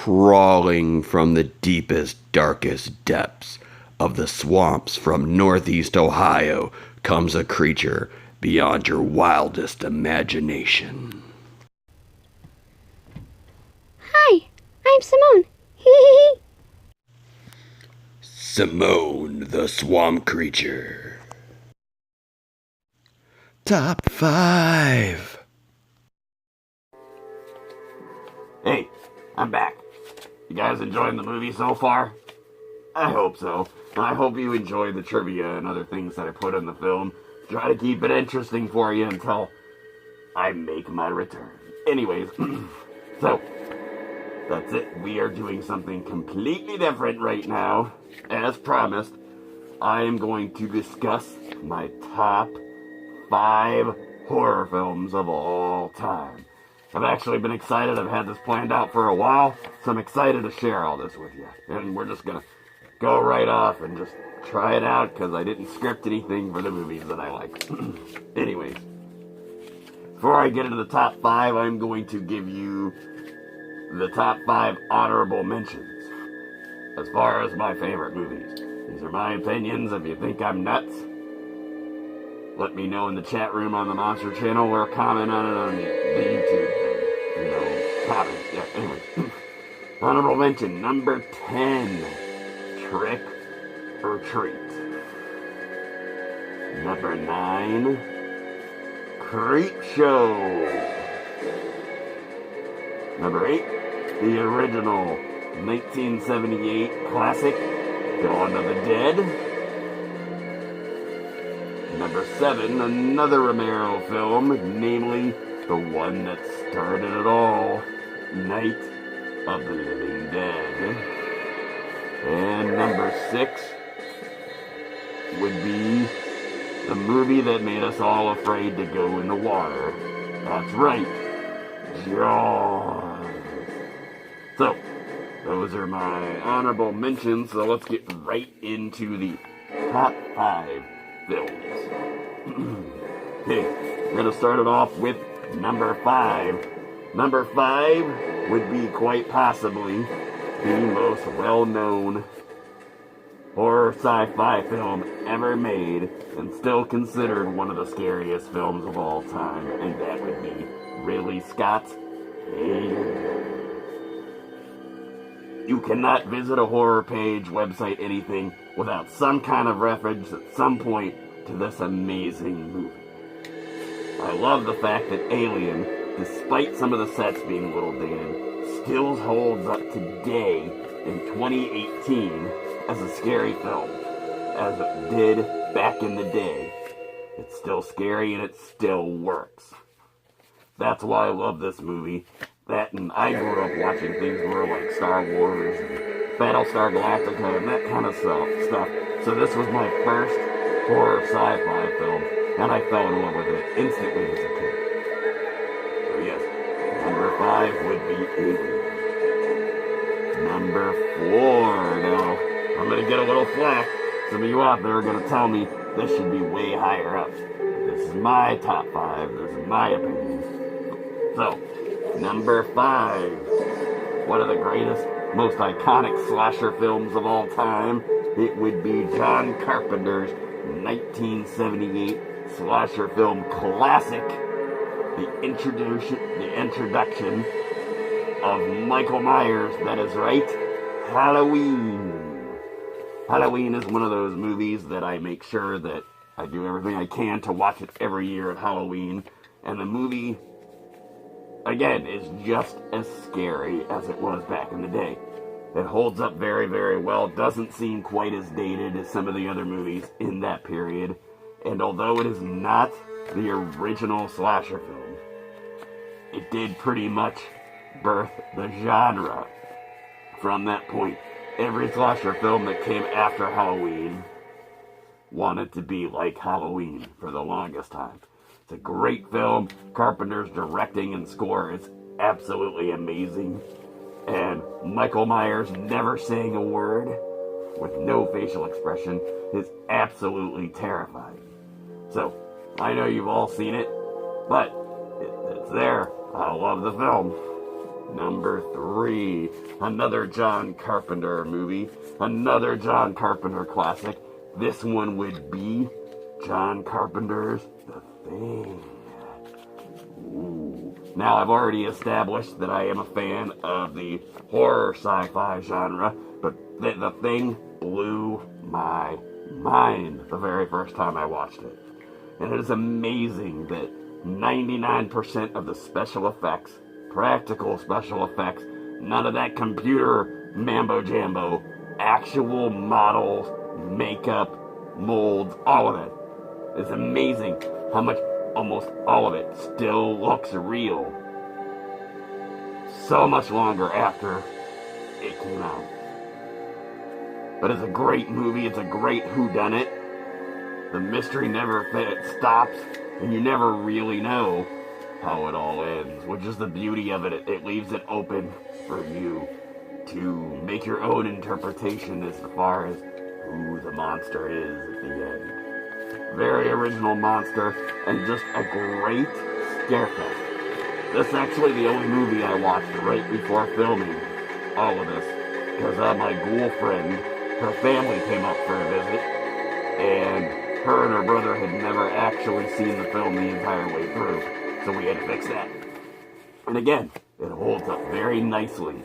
Crawling from the deepest, darkest depths of the swamps from northeast Ohio comes a creature beyond your wildest imagination. Hi, I'm Simone. Simone the Swamp Creature. Top 5. Hey, I'm back. You guys enjoying the movie so far? I hope so. I hope you enjoy the trivia and other things that I put in the film. Try to keep it interesting for you until I make my return. Anyways, so, that's it. We are doing something completely different right now. As promised, I am going to discuss my top 5 horror films of all time. I've actually been excited. I've had this planned out for a while, so I'm excited to share all this with you. And we're just going to go right off and just try it out because I didn't script anything for the movies that I like. Anyways, before I get into the top 5, I'm going to give you the top 5 honorable mentions as far as my favorite movies. These are my opinions. If you think I'm nuts, let me know in the chat room on the Monster channel or comment on it on the YouTube thing. You know, comment. Yeah, anyway. Honorable mention, number 10, Trick or Treat. Number 9, Creep Show. Number 8, the original 1978 classic, Dawn of the Dead. Number 7, another Romero film, namely the one that started it all, Night of the Living Dead. And number 6 would be the movie that made us all afraid to go in the water. That's right, Jaws. So, those are my honorable mentions, so let's get right into the top 5 films. Okay, we're going to start it off with number 5. Number 5 would be quite possibly the most well-known horror sci-fi film ever made and still considered one of the scariest films of all time, and that would be Ridley Scott's Alien. You cannot visit a horror page, website, anything without some kind of reference at some point to this amazing movie. I love the fact that Alien, despite some of the sets being a little dated, still holds up today in 2018 as a scary film, as it did back in the day. It's still scary and it still works. That's why I love this movie. That, and I grew up watching things more like Star Wars and Battlestar Galactica and that kind of stuff. So this was my first horror sci-fi film, and I fell in love with it instantly as a kid. So yes, number 5 would be Alien. Number 4. Now, I'm going to get a little flack. Some of you out there are going to tell me this should be way higher up. This is my top 5. This is my opinion. So, number 5. One of the greatest, most iconic slasher films of all time. It would be John Carpenter's 1978 slasher film classic, the introduction of Michael Myers. That is right, Halloween. Halloween is one of those movies that I make sure that I do everything I can to watch it every year at Halloween. And the movie, again, is just as scary as it was back in the day. It holds up very, very well. Doesn't seem quite as dated as some of the other movies in that period. And although it is not the original slasher film, it did pretty much birth the genre from that point. Every slasher film that came after Halloween wanted to be like Halloween for the longest time. It's a great film. Carpenter's directing and score is absolutely amazing. And Michael Myers never saying a word with no facial expression is absolutely terrifying. So, I know you've all seen it, but it's there. I love the film. Number 3, another John Carpenter movie, another John Carpenter classic. This one would be John Carpenter's The Thing. Ooh. Now, I've already established that I am a fan of the horror sci-fi genre, but The Thing blew my mind the very first time I watched it. And it is amazing that 99% of the special effects, practical special effects, none of that computer mambo-jambo, actual models, makeup, molds, all of it. It's amazing how much almost all of it still looks real. So much longer after it came out. But it's a great movie, it's a great whodunit. The mystery never stops, and you never really know how it all ends, which is the beauty of it. It leaves it open for you to make your own interpretation as far as who the monster is at the end. Very original monster, and just a great scare fest. This is actually the only movie I watched right before filming all of this, because my ghoul friend, her family came up for a visit, and her and her brother had never actually seen the film the entire way through, so we had to fix that. And again, it holds up very nicely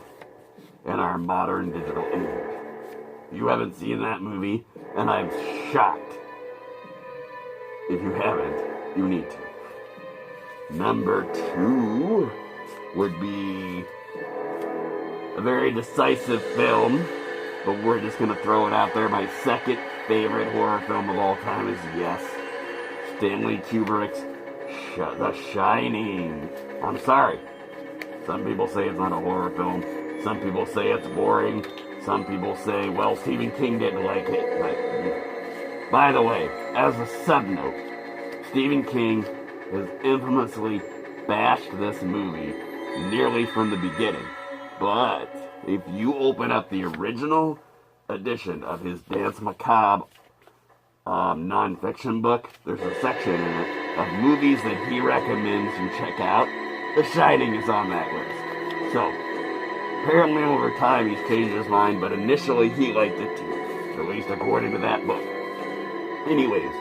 in our modern digital age. If you haven't seen that movie, and I'm shocked if you haven't, you need to. Number 2 would be a very decisive film, but we're just going to throw it out there. My second favorite horror film of all time is, yes, Stanley Kubrick's The Shining. I'm sorry. Some people say it's not a horror film. Some people say it's boring. Some people say, well, Stephen King didn't like it. But, by the way, as a sub-note, Stephen King has infamously bashed this movie nearly from the beginning. But if you open up the original edition of his Dance Macabre non-fiction book, there's a section in it of movies that he recommends you check out. The Shining is on that list. So, apparently over time he's changed his mind, but initially he liked it too, at least according to that book. Anyways,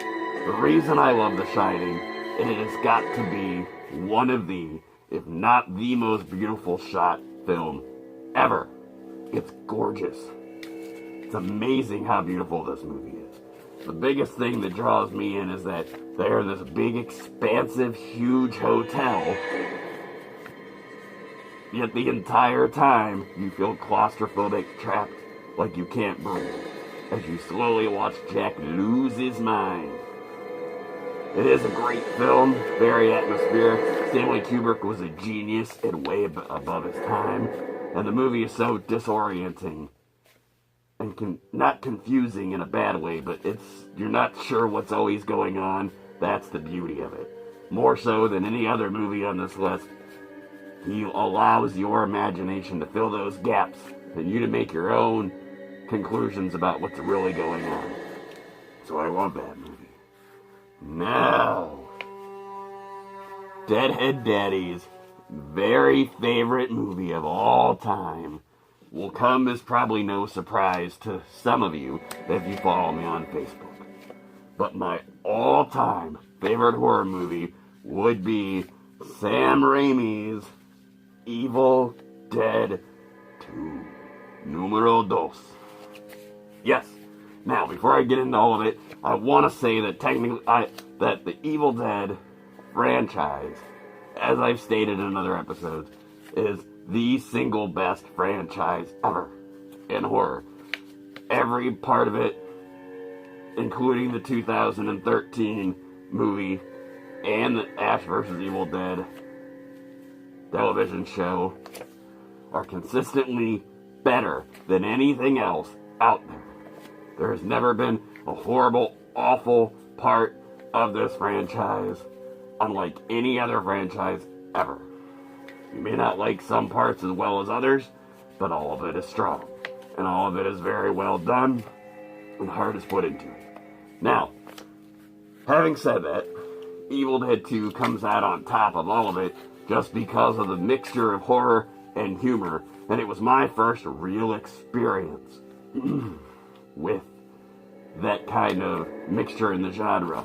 the reason I love The Shining, and it has got to be one of the, if not the most beautiful shot film ever. It's gorgeous. It's amazing how beautiful this movie is. The biggest thing that draws me in is that they're in this big, expansive, huge hotel, yet the entire time you feel claustrophobic, trapped, like you can't breathe, as you slowly watch Jack lose his mind. It is a great film, very atmospheric. Stanley Kubrick was a genius and way above his time, and the movie is so disorienting and not confusing in a bad way, but you're not sure what's always going on. That's the beauty of it. More so than any other movie on this list, he allows your imagination to fill those gaps and you to make your own conclusions about what's really going on. So I love that movie. Now, Deadheaddaddy's very favorite movie of all time will come as probably no surprise to some of you if you follow me on Facebook. But my all-time favorite horror movie would be Sam Raimi's Evil Dead 2, numero dos. Yes. Now, before I get into all of it, I want to say that technically, that the Evil Dead franchise, as I've stated in other episodes, is the single best franchise ever in horror. Every part of it, including the 2013 movie and the Ash vs. Evil Dead television show, are consistently better than anything else out there. There has never been a horrible, awful part of this franchise unlike any other franchise ever. You may not like some parts as well as others, but all of it is strong. And all of it is very well done, and heart is put into it. Now, having said that, Evil Dead 2 comes out on top of all of it just because of the mixture of horror and humor, and it was my first real experience with that kind of mixture in the genre.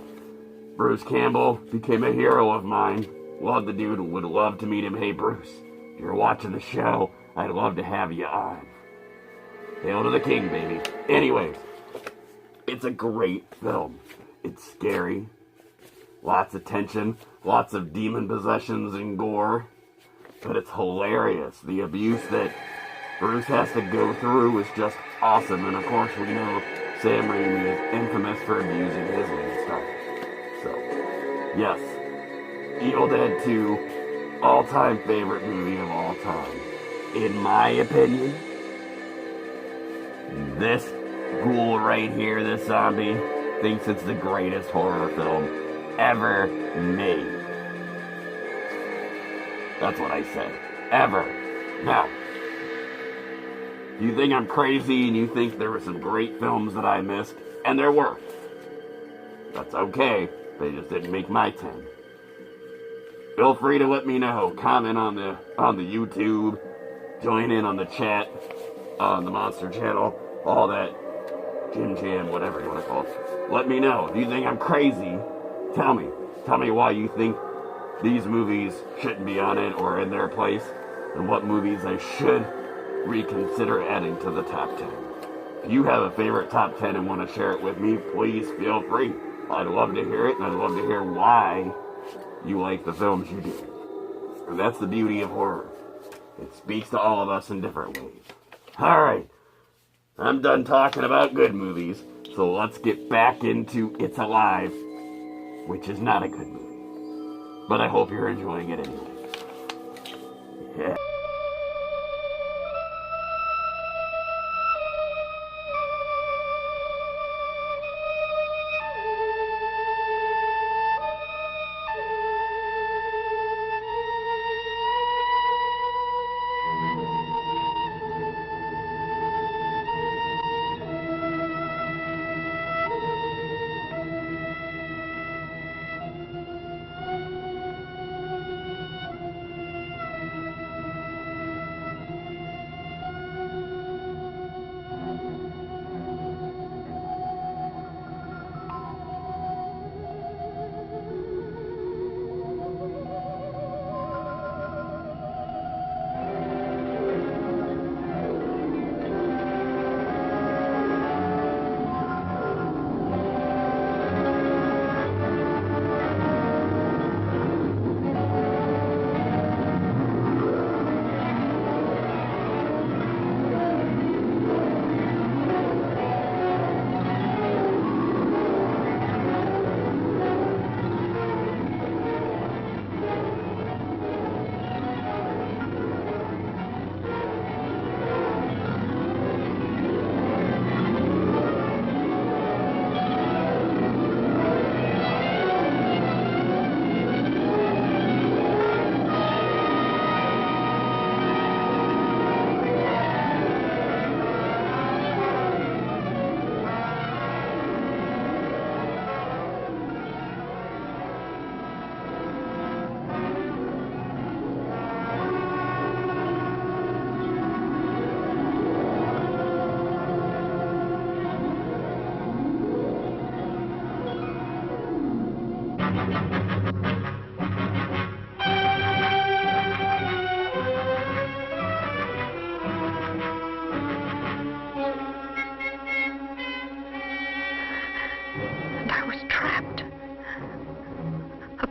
Bruce Campbell became a hero of mine. Love the dude, would love to meet him. Hey Bruce, if you're watching the show, I'd love to have you on. Hail to the king, baby. Anyways, it's a great film. It's scary, lots of tension, lots of demon possessions and gore, but it's hilarious. The abuse that Bruce has to go through is just awesome, and of course we know Sam Raimi is infamous for abusing his main star. So, yes, Evil Dead 2, all-time favorite movie of all time. In my opinion, this ghoul right here, this zombie, thinks it's the greatest horror film ever made. That's what I said. Ever. Now, you think I'm crazy and you think there were some great films that I missed, and there were. That's okay. They just didn't make my 10. Feel free to let me know. Comment on the YouTube. Join in on the chat. On the Monster Channel. All that. Jim Jam, whatever you want to call it. Let me know. If you think I'm crazy, tell me. Tell me why you think these movies shouldn't be on it or in their place. And what movies I should reconsider adding to the top 10. If you have a favorite top 10 and want to share it with me, please feel free. I'd love to hear it, and I'd love to hear why you like the films you do. And that's the beauty of horror. It speaks to all of us in different ways. Alright, I'm done talking about good movies, so let's get back into It's Alive, which is not a good movie. But I hope you're enjoying it anyway. Yeah.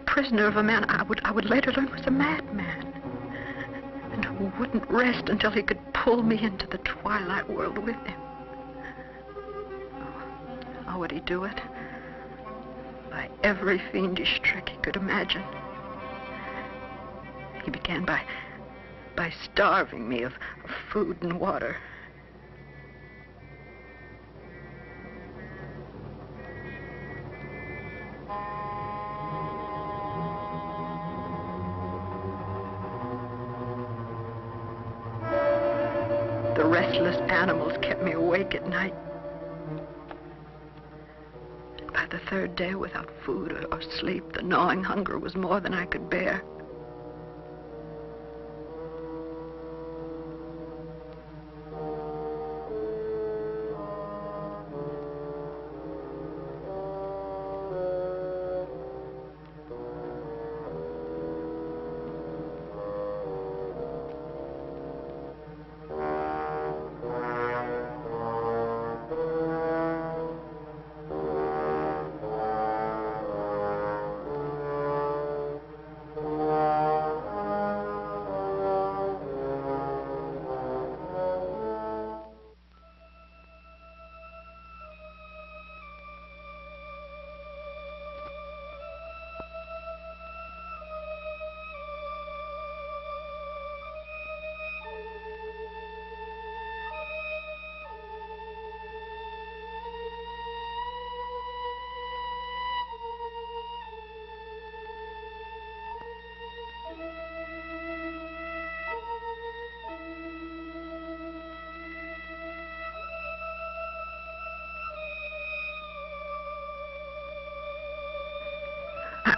Prisoner of a man I would later learn was a madman, and who wouldn't rest until he could pull me into the twilight world with him. How would he do it? By every fiendish trick he could imagine. He began by starving me of food and water. The restless animals kept me awake at night. By the third day, without food or sleep, the gnawing hunger was more than I could bear.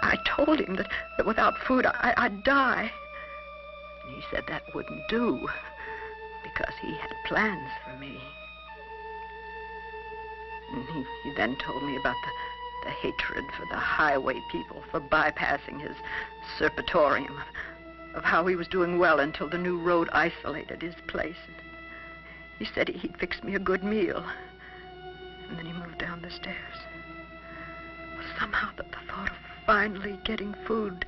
I told him that without food I'd die. And he said that wouldn't do, because he had plans for me. And he then told me about the hatred for the highway people for bypassing his serpetorium, of how he was doing well until the new road isolated his place. And he said he'd fix me a good meal. And then he moved down the stairs. Well, somehow the thought of finally getting food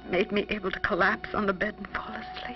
made me able to collapse on the bed and fall asleep.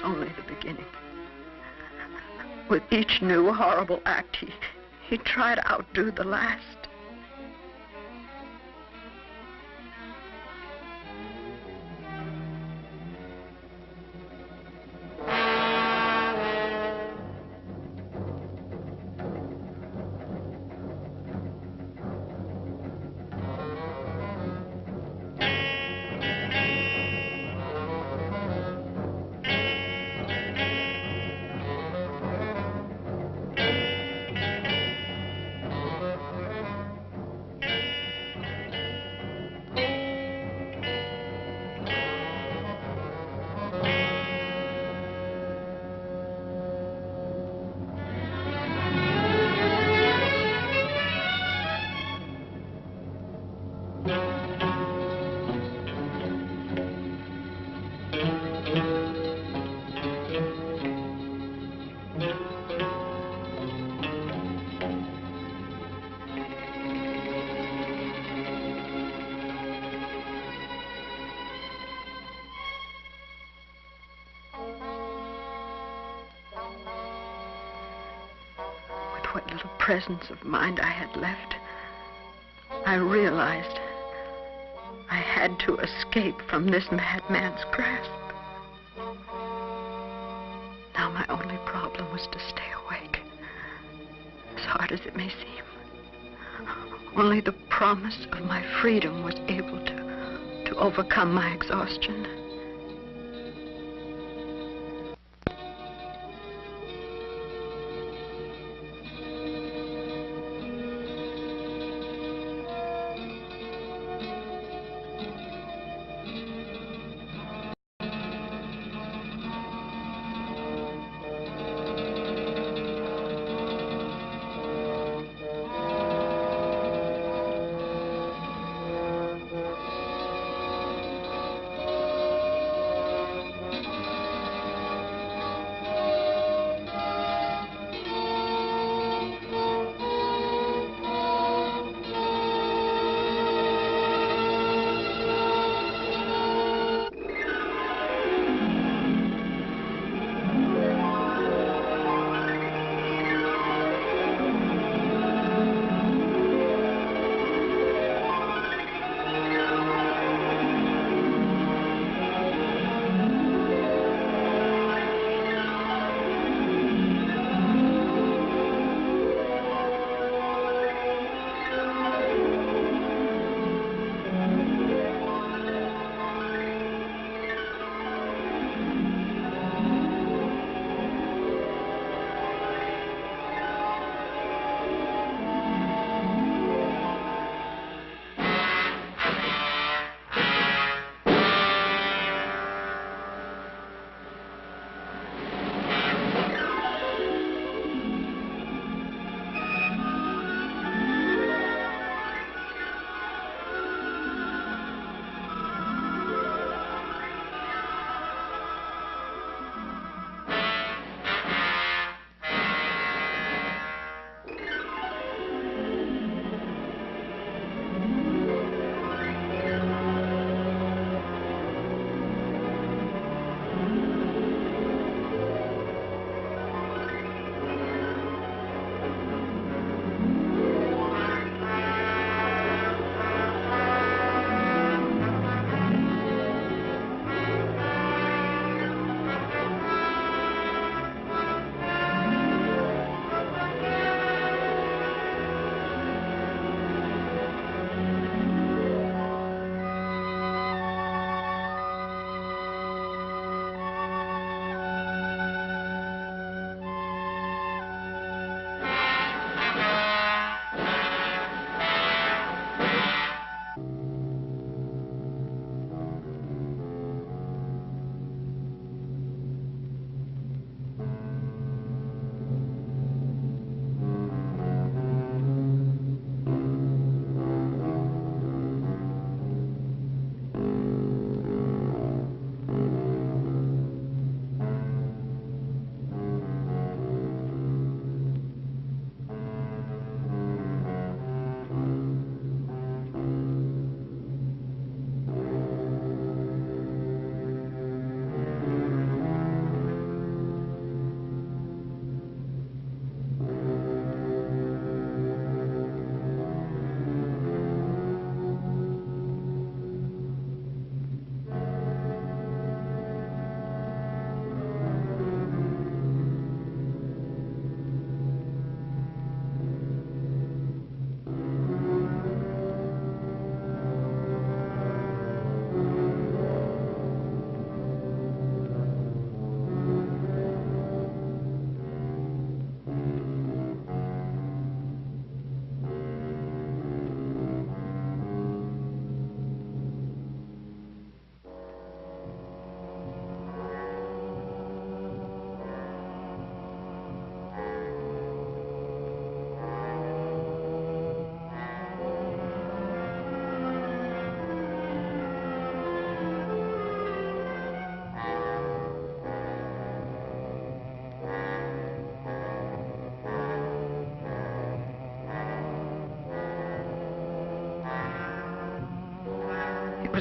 Only the beginning. With each new horrible act, he tried to outdo the last. What little presence of mind I had left, I realized I had to escape from this madman's grasp. Now my only problem was to stay awake, as hard as it may seem. Only the promise of my freedom was able to overcome my exhaustion.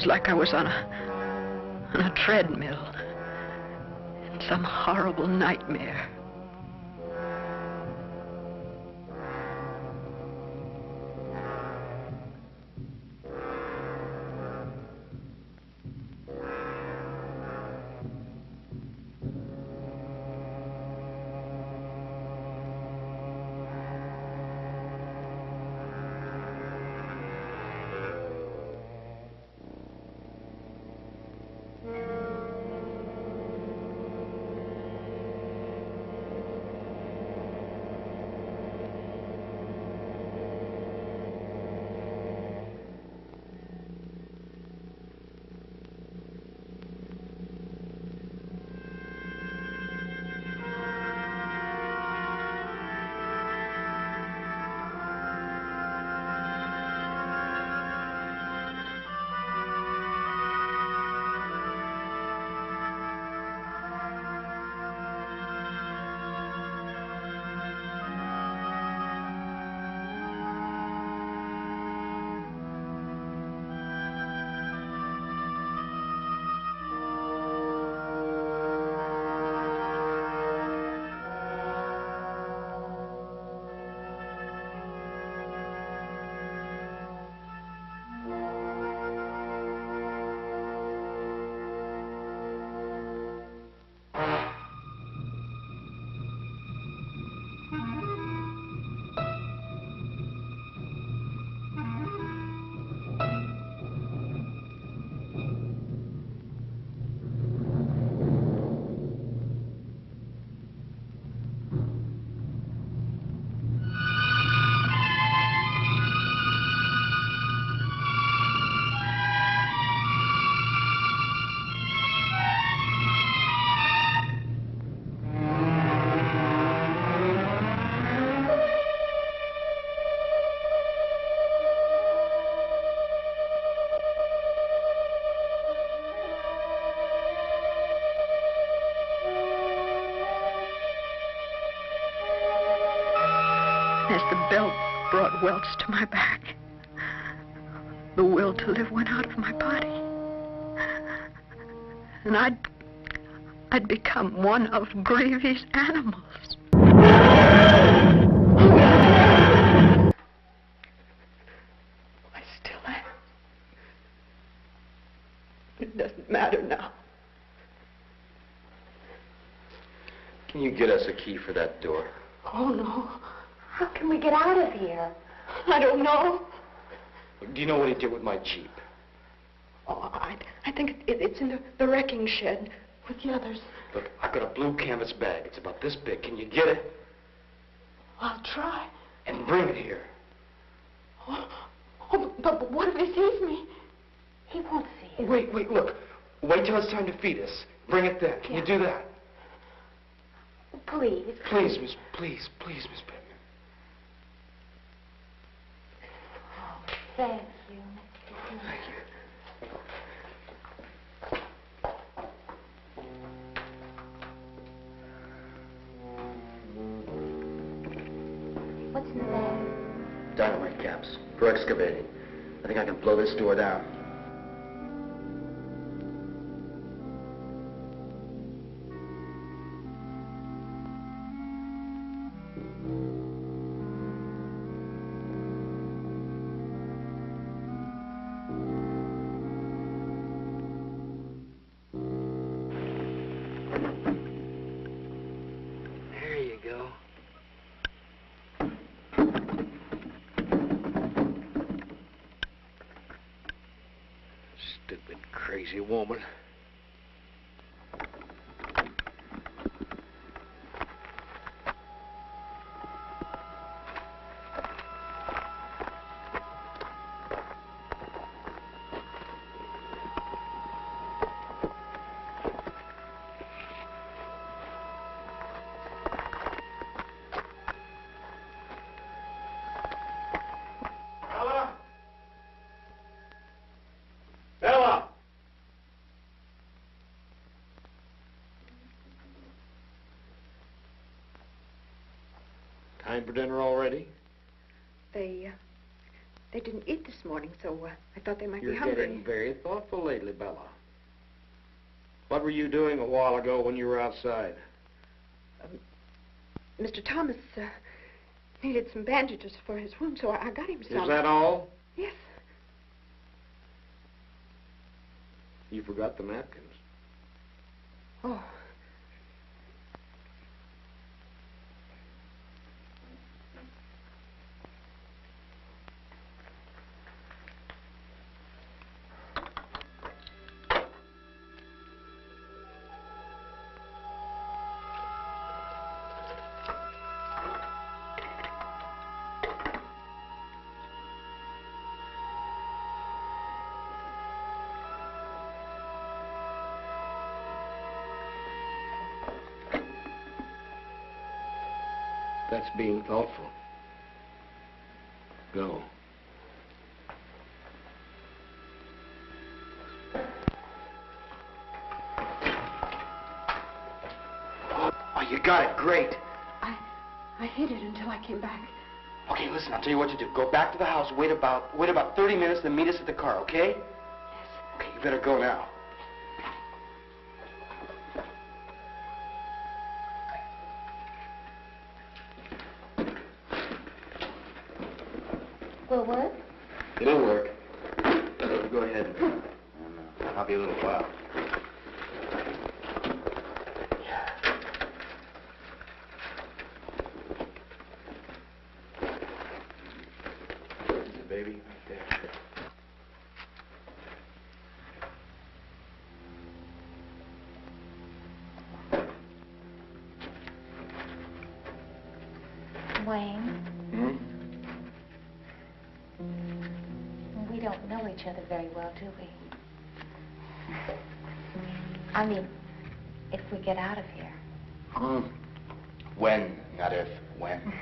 was like I was on a treadmill in some horrible nightmare. As the belt brought welts to my back, the will to live went out of my body. And I'd become one of Greavy's animals. I still am. It doesn't matter now. Can you get us a key for that door? Oh, no. How can we get out of here? I don't know. Do you know what he did with my Jeep? Oh, I think it's in the wrecking shed with the others. Look, I've got a blue canvas bag. It's about this big. Can you get it? I'll try. And bring it here. Oh, but what if he sees me? He won't see it. Wait, look. Wait till it's time to feed us. Bring it then. Can you do that? Please. Please, Miss Pittman. Thank you. Thank you. What's in the bag? Dynamite caps for excavating. I think I can blow this door down. There you go. Stupid, crazy woman. Bella! Time for dinner already? They They didn't eat this morning, so I thought they might You're be hungry. getting very thoughtful lately, Bella. What were you doing a while ago when you were outside? Mr. Thomas needed some bandages for his wound, so I got him some. Is that all? Yes. You forgot the napkins. Oh. That's being thoughtful. Go. Oh, you got it. Great. I hid it until I came back. Okay, listen, I'll tell you what to do. Go back to the house, wait about 30 minutes, then meet us at the car, okay? Yes. Okay, you better go now. Will it work? It'll work. Go ahead. I'll be a little while. Baby, right there. Wayne, Hmm? we don't know each other very well, do we? I mean, if we get out of here. When, not if. When.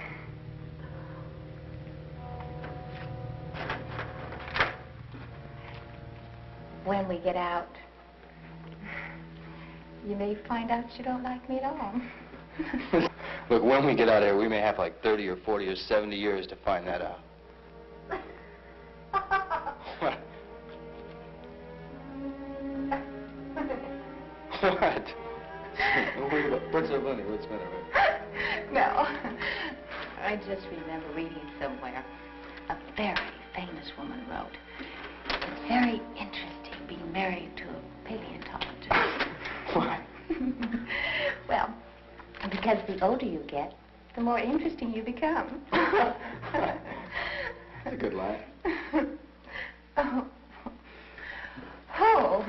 When we get out, you may find out you don't like me at all. Look, when we get out of here, we may have like 30 or 40 or 70 years to find that out. What? What? What's so funny? What's the matter? No. I just remember reading somewhere a very famous woman wrote, "It's very interesting being married to a paleontologist." Why? Well, because the older you get, the more interesting you become. That's a good laugh. Oh. Oh.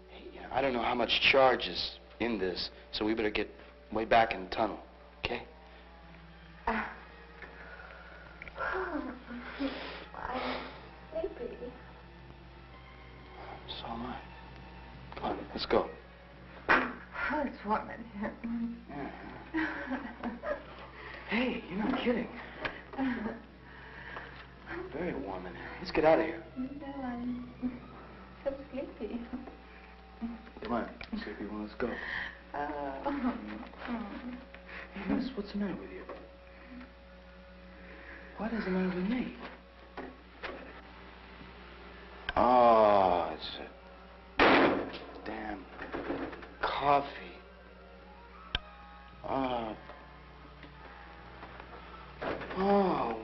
Hey, I don't know how much charge is in this, so we better get way back in the tunnel, okay? I'm sleepy. So am I. Come on, let's go. Oh, it's warm in here. Yeah. Hey, you're not kidding. Very warm in here. Let's get out of here. No, I'm so sleepy. Come on, sleepy one, let's go. Hey, miss, what's the matter with you? What is the matter with me? Oh, it's a damn coffee. Oh. Oh.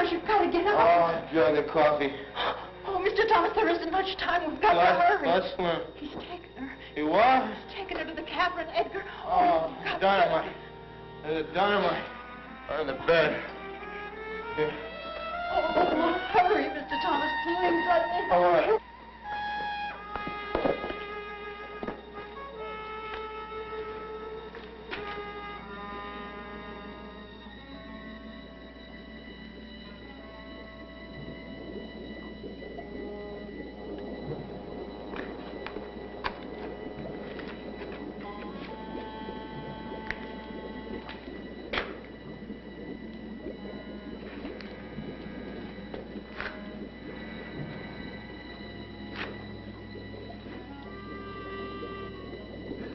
Charles, you've got to get Oh, up. a jug of coffee. Oh, Mr. Thomas, there isn't much time. We've got to hurry. What's the... He's taken her. You what? He's taken her to the Catherine Edgar. Oh, you've got to dynamite. There's a dynamite on the bed. Here. Oh, hurry, Mr. Thomas, please. Let me. All right.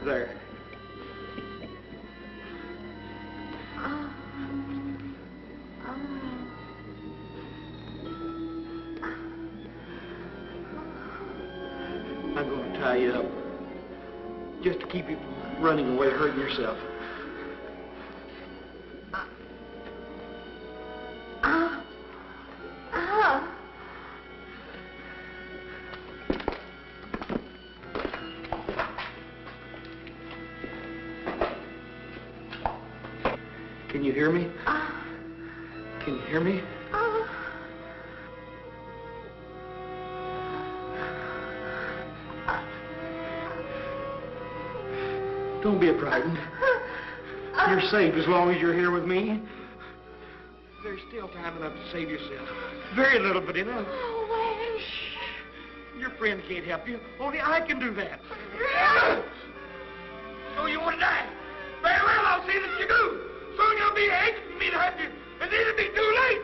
There. I'm going to tie you up. Just to keep you from running away, hurting yourself. Can you hear me? Can you hear me? Don't be frightened. You're safe as long as you're here with me. There's still time enough to save yourself. Very little, but enough. Shh. Your friend can't help you. Only I can do that. So you want to die? Very well, I'll see that you do. Soon you'll be anxious for me to help you. And then it'll be too late.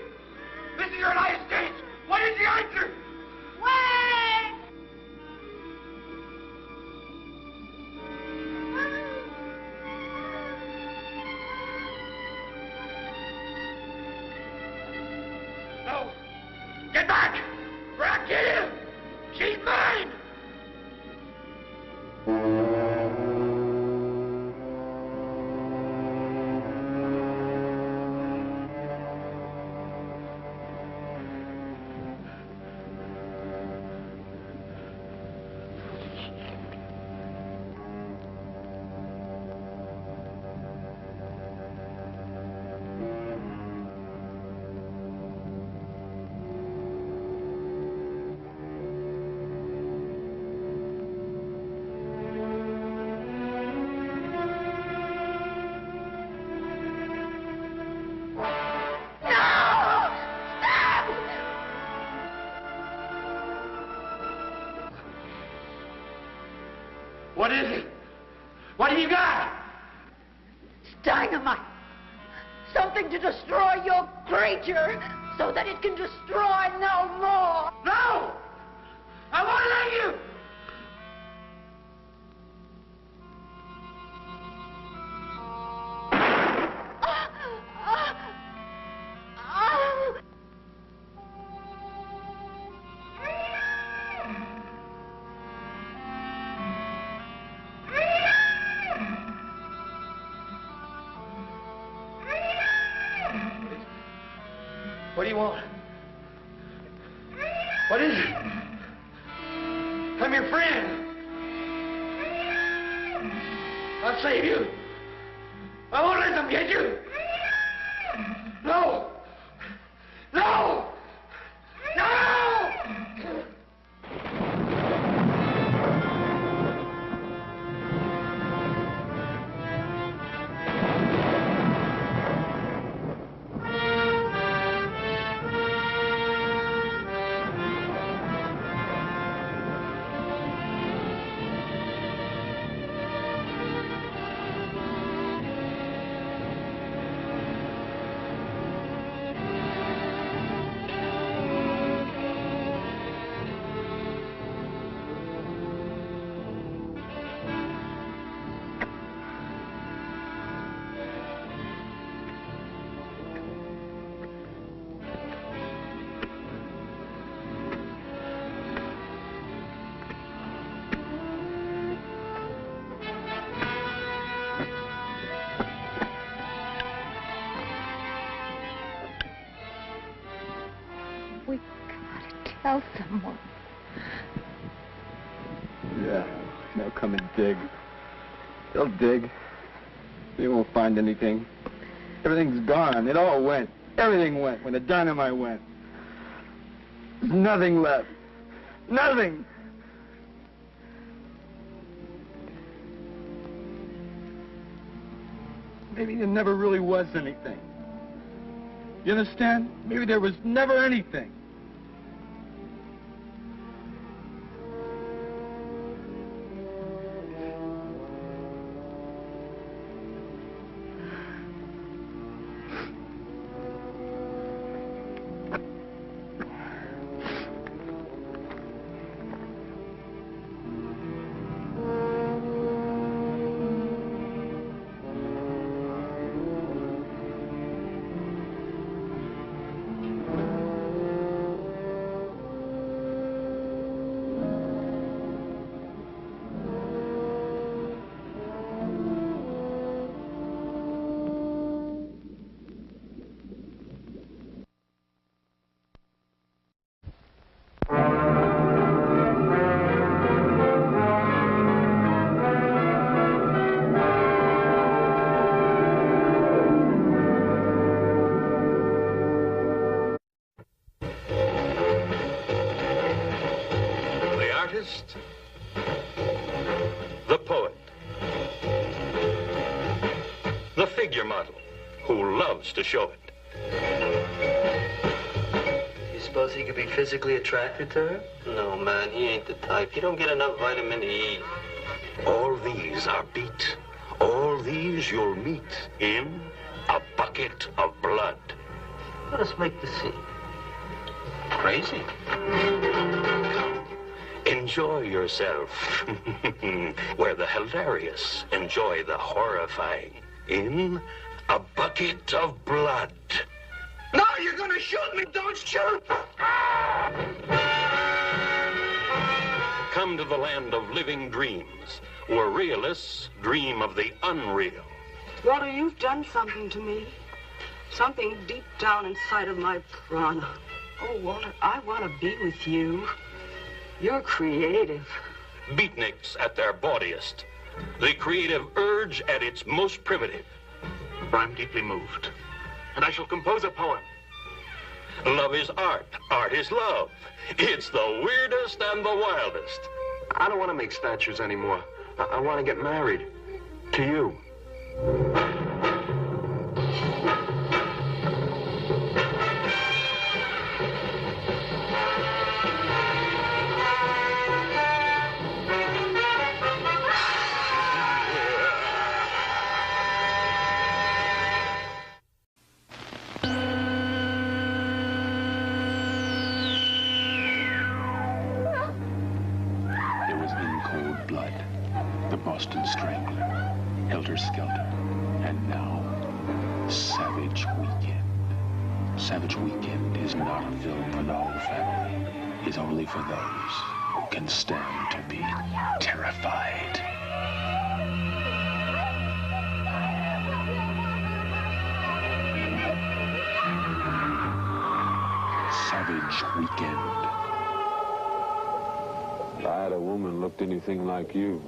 This is your last chance. What is the answer? Wait! No. Get back, or I'll kill you. She's mine. What is it? What have you got? It's dynamite. Something to destroy your creature so that it can destroy no more. No! I won't let you! What do you want? What is it? I'm your friend. I'll save you. I won't let them get you. No! No! No! tell someone. Yeah, they'll come and dig. They'll dig. They won't find anything. Everything's gone. It all went. Everything went when the dynamite went. There's nothing left. Nothing! Maybe there never really was anything. You understand? Maybe there was never anything. The poet. The figure model who loves to show it. You suppose he could be physically attracted to her? No, man, he ain't the type. He don't get enough vitamin E. All these are beat. All these you'll meet in A Bucket of Blood. Let us make the scene. Crazy. Enjoy yourself. Where the hilarious enjoy the horrifying in A Bucket of Blood. No, you're gonna shoot me! Don't shoot! Come to the land of living dreams, where realists dream of the unreal. Walter, you've done something to me. Something deep down inside of my prana. Oh, Walter, I want to be with you. You're creative. Beatniks at their bawdiest. The creative urge at its most primitive. I'm deeply moved, and I shall compose a poem. Love is art. Art is love. It's the weirdest and the wildest. I don't want to make statues anymore. I want to get married. To you. Boston Strangler, Helter Skelter, and now, Savage Weekend. Savage Weekend is not a film for the whole family. It's only for those who can stand to be terrified. Savage Weekend. If I had a woman looked anything like you,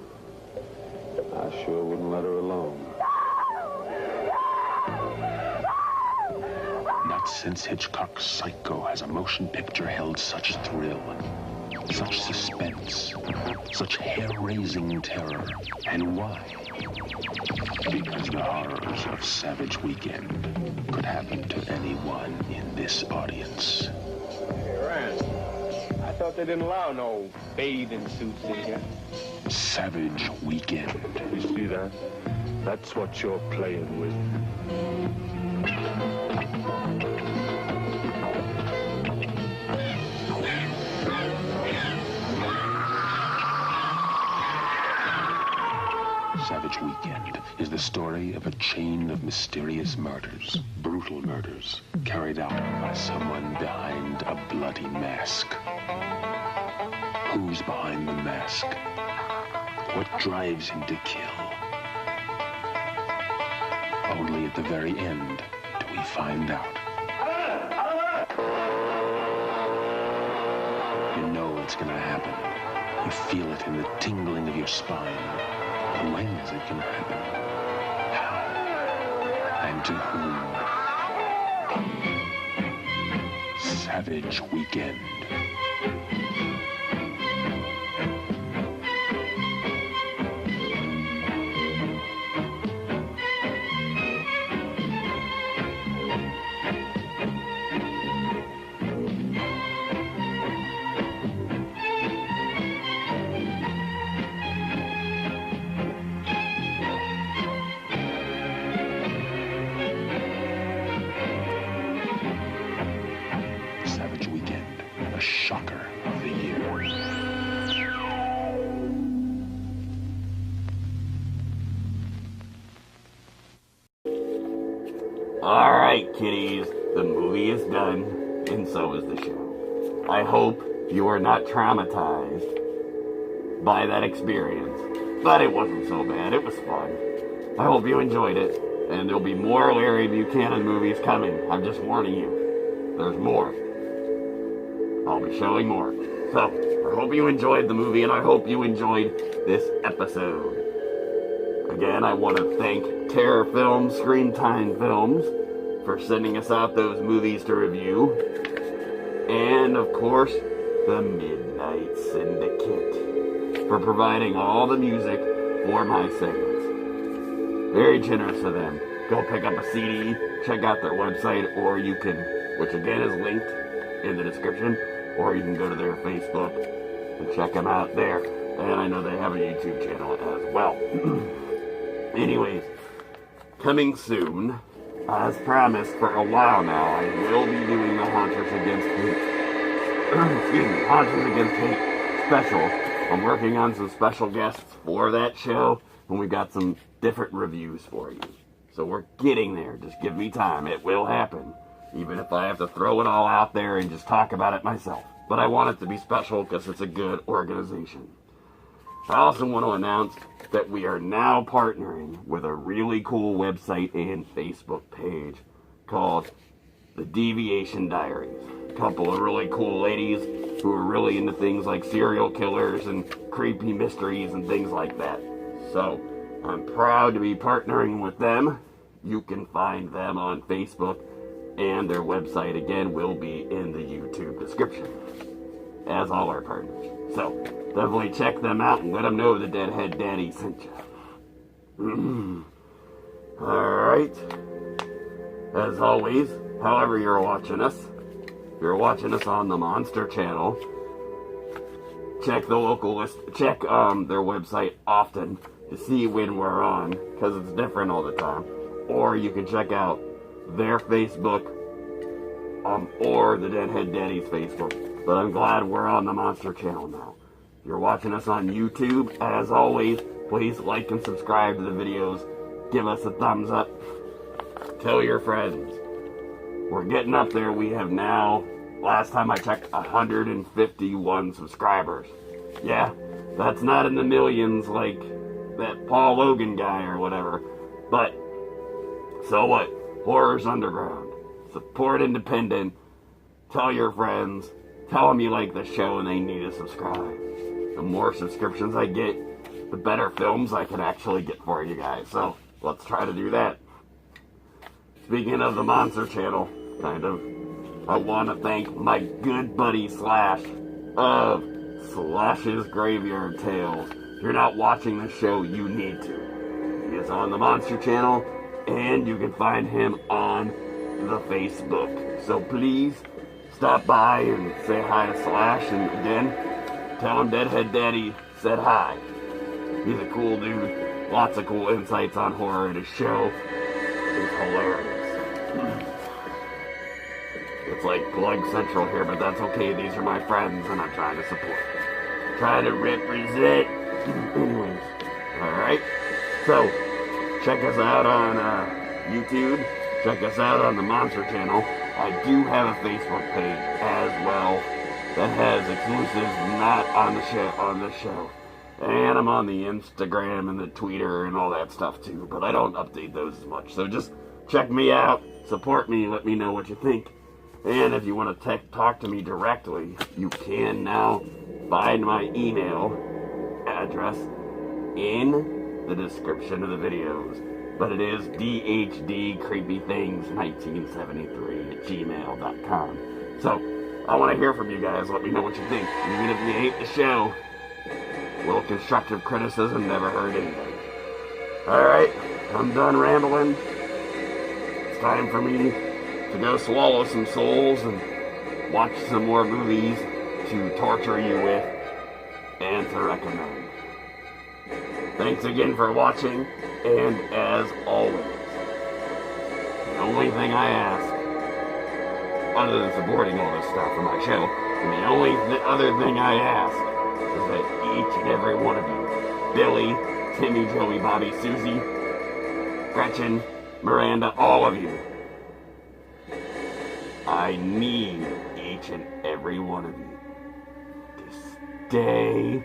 I sure wouldn't let her alone. Not since Hitchcock's Psycho has a motion picture held such thrill, such suspense, such hair-raising terror. And why? Because the horrors of Savage Weekend could happen to anyone in this audience. Hey, Rand, I thought they didn't allow no bathing suits in here. Savage Weekend. You see that? That's what you're playing with. Savage Weekend is the story of a chain of mysterious murders, brutal murders, carried out by someone behind a bloody mask. Who's behind the mask? What drives him to kill? Only at the very end do we find out. gonna happen. You feel it in the tingling of your spine. When is it gonna happen? How? And to whom? Savage Weekend. Savage Weekend, the shocker of the year. Alright, kiddies, the movie is done, and so is the show. I hope you are not traumatized by that experience, but it wasn't so bad. It was fun. I hope you enjoyed it, and there'll be more Larry Buchanan movies coming. I'm just warning you. There's more. I'll be showing more. So, I hope you enjoyed the movie, and I hope you enjoyed this episode. Again, I want to thank Terror Films, Screen Time Films, for sending us out those movies to review. And, of course, the Midnight Syndicate, for providing all the music for my segments. Very generous of them. Go pick up a CD, check out their website, or you can, which again is linked in the description, or you can go to their Facebook and check them out there. And I know they have a YouTube channel as well. Anyways, coming soon, as promised for a while now, I will be doing the Haunters Against Hate, Haunters Against Hate special. I'm working on some special guests for that show, and we've got some different reviews for you. So we're getting there. Just give me time. It will happen. Even if I have to throw it all out there and just talk about it myself. But I want it to be special because it's a good organization. I also want to announce that we are now partnering with a really cool website and Facebook page called The Deviation Diaries. A couple of really cool ladies who are really into things like serial killers and creepy mysteries and things like that. So, I'm proud to be partnering with them. You can find them on Facebook, and their website, again, will be in the YouTube description, as all our partners. So, definitely check them out and let them know the Deadheaddaddy sent you. Alright. As always, however you're watching us, if you're watching us on the Monster Channel, check the local list, check their website often to see when we're on, because it's different all the time. Or you can check out their Facebook, or the Deadheaddaddy's Facebook. But I'm glad we're on the Monster Channel now. If you're watching us on YouTube, as always, please like and subscribe to the videos. Give us a thumbs up. Tell your friends. We're getting up there. We have now, last time I checked, 151 subscribers. Yeah, that's not in the millions like that Paul Logan guy or whatever. But, so what? Horror's underground. Support independent. Tell your friends. Tell them you like the show and they need to subscribe. The more subscriptions I get, the better films I can actually get for you guys. So, let's try to do that. Speaking of the Monster Channel, kind of, I want to thank my good buddy Slash of Slash's Graveyard Tales. If you're not watching the show, you need to. He is on the Monster Channel, and you can find him on the Facebook. So please, stop by and say hi to Slash, and again, tell him Deadheaddaddy said hi. He's a cool dude, lots of cool insights on horror, and his show is hilarious. It's like Plug Central here, but that's okay. These are my friends, and I'm trying to support. Trying to represent. Anyways, alright. So, check us out on YouTube. Check us out on the Monster Channel. I do have a Facebook page as well that has exclusives not on the show. And I'm on the Instagram and the Twitter and all that stuff too, but I don't update those as much. So just check me out, support me, let me know what you think. And if you want to talk to me directly, you can now find my email address in the description of the videos. But it is DHDCreepyThings1973@gmail.com. So, I want to hear from you guys. Let me know what you think. Even if you hate the show, a little constructive criticism never hurt anybody. Alright, I'm done rambling. It's time for me to go swallow some souls and watch some more movies to torture you with and to recommend. Thanks again for watching, and as always, the only thing I ask, other than supporting all this stuff for my show, the only other thing I ask is that each and every one of you, Billy, Timmy, Joey, Bobby, Susie, Gretchen, Miranda, all of you, I need each and every one of you to stay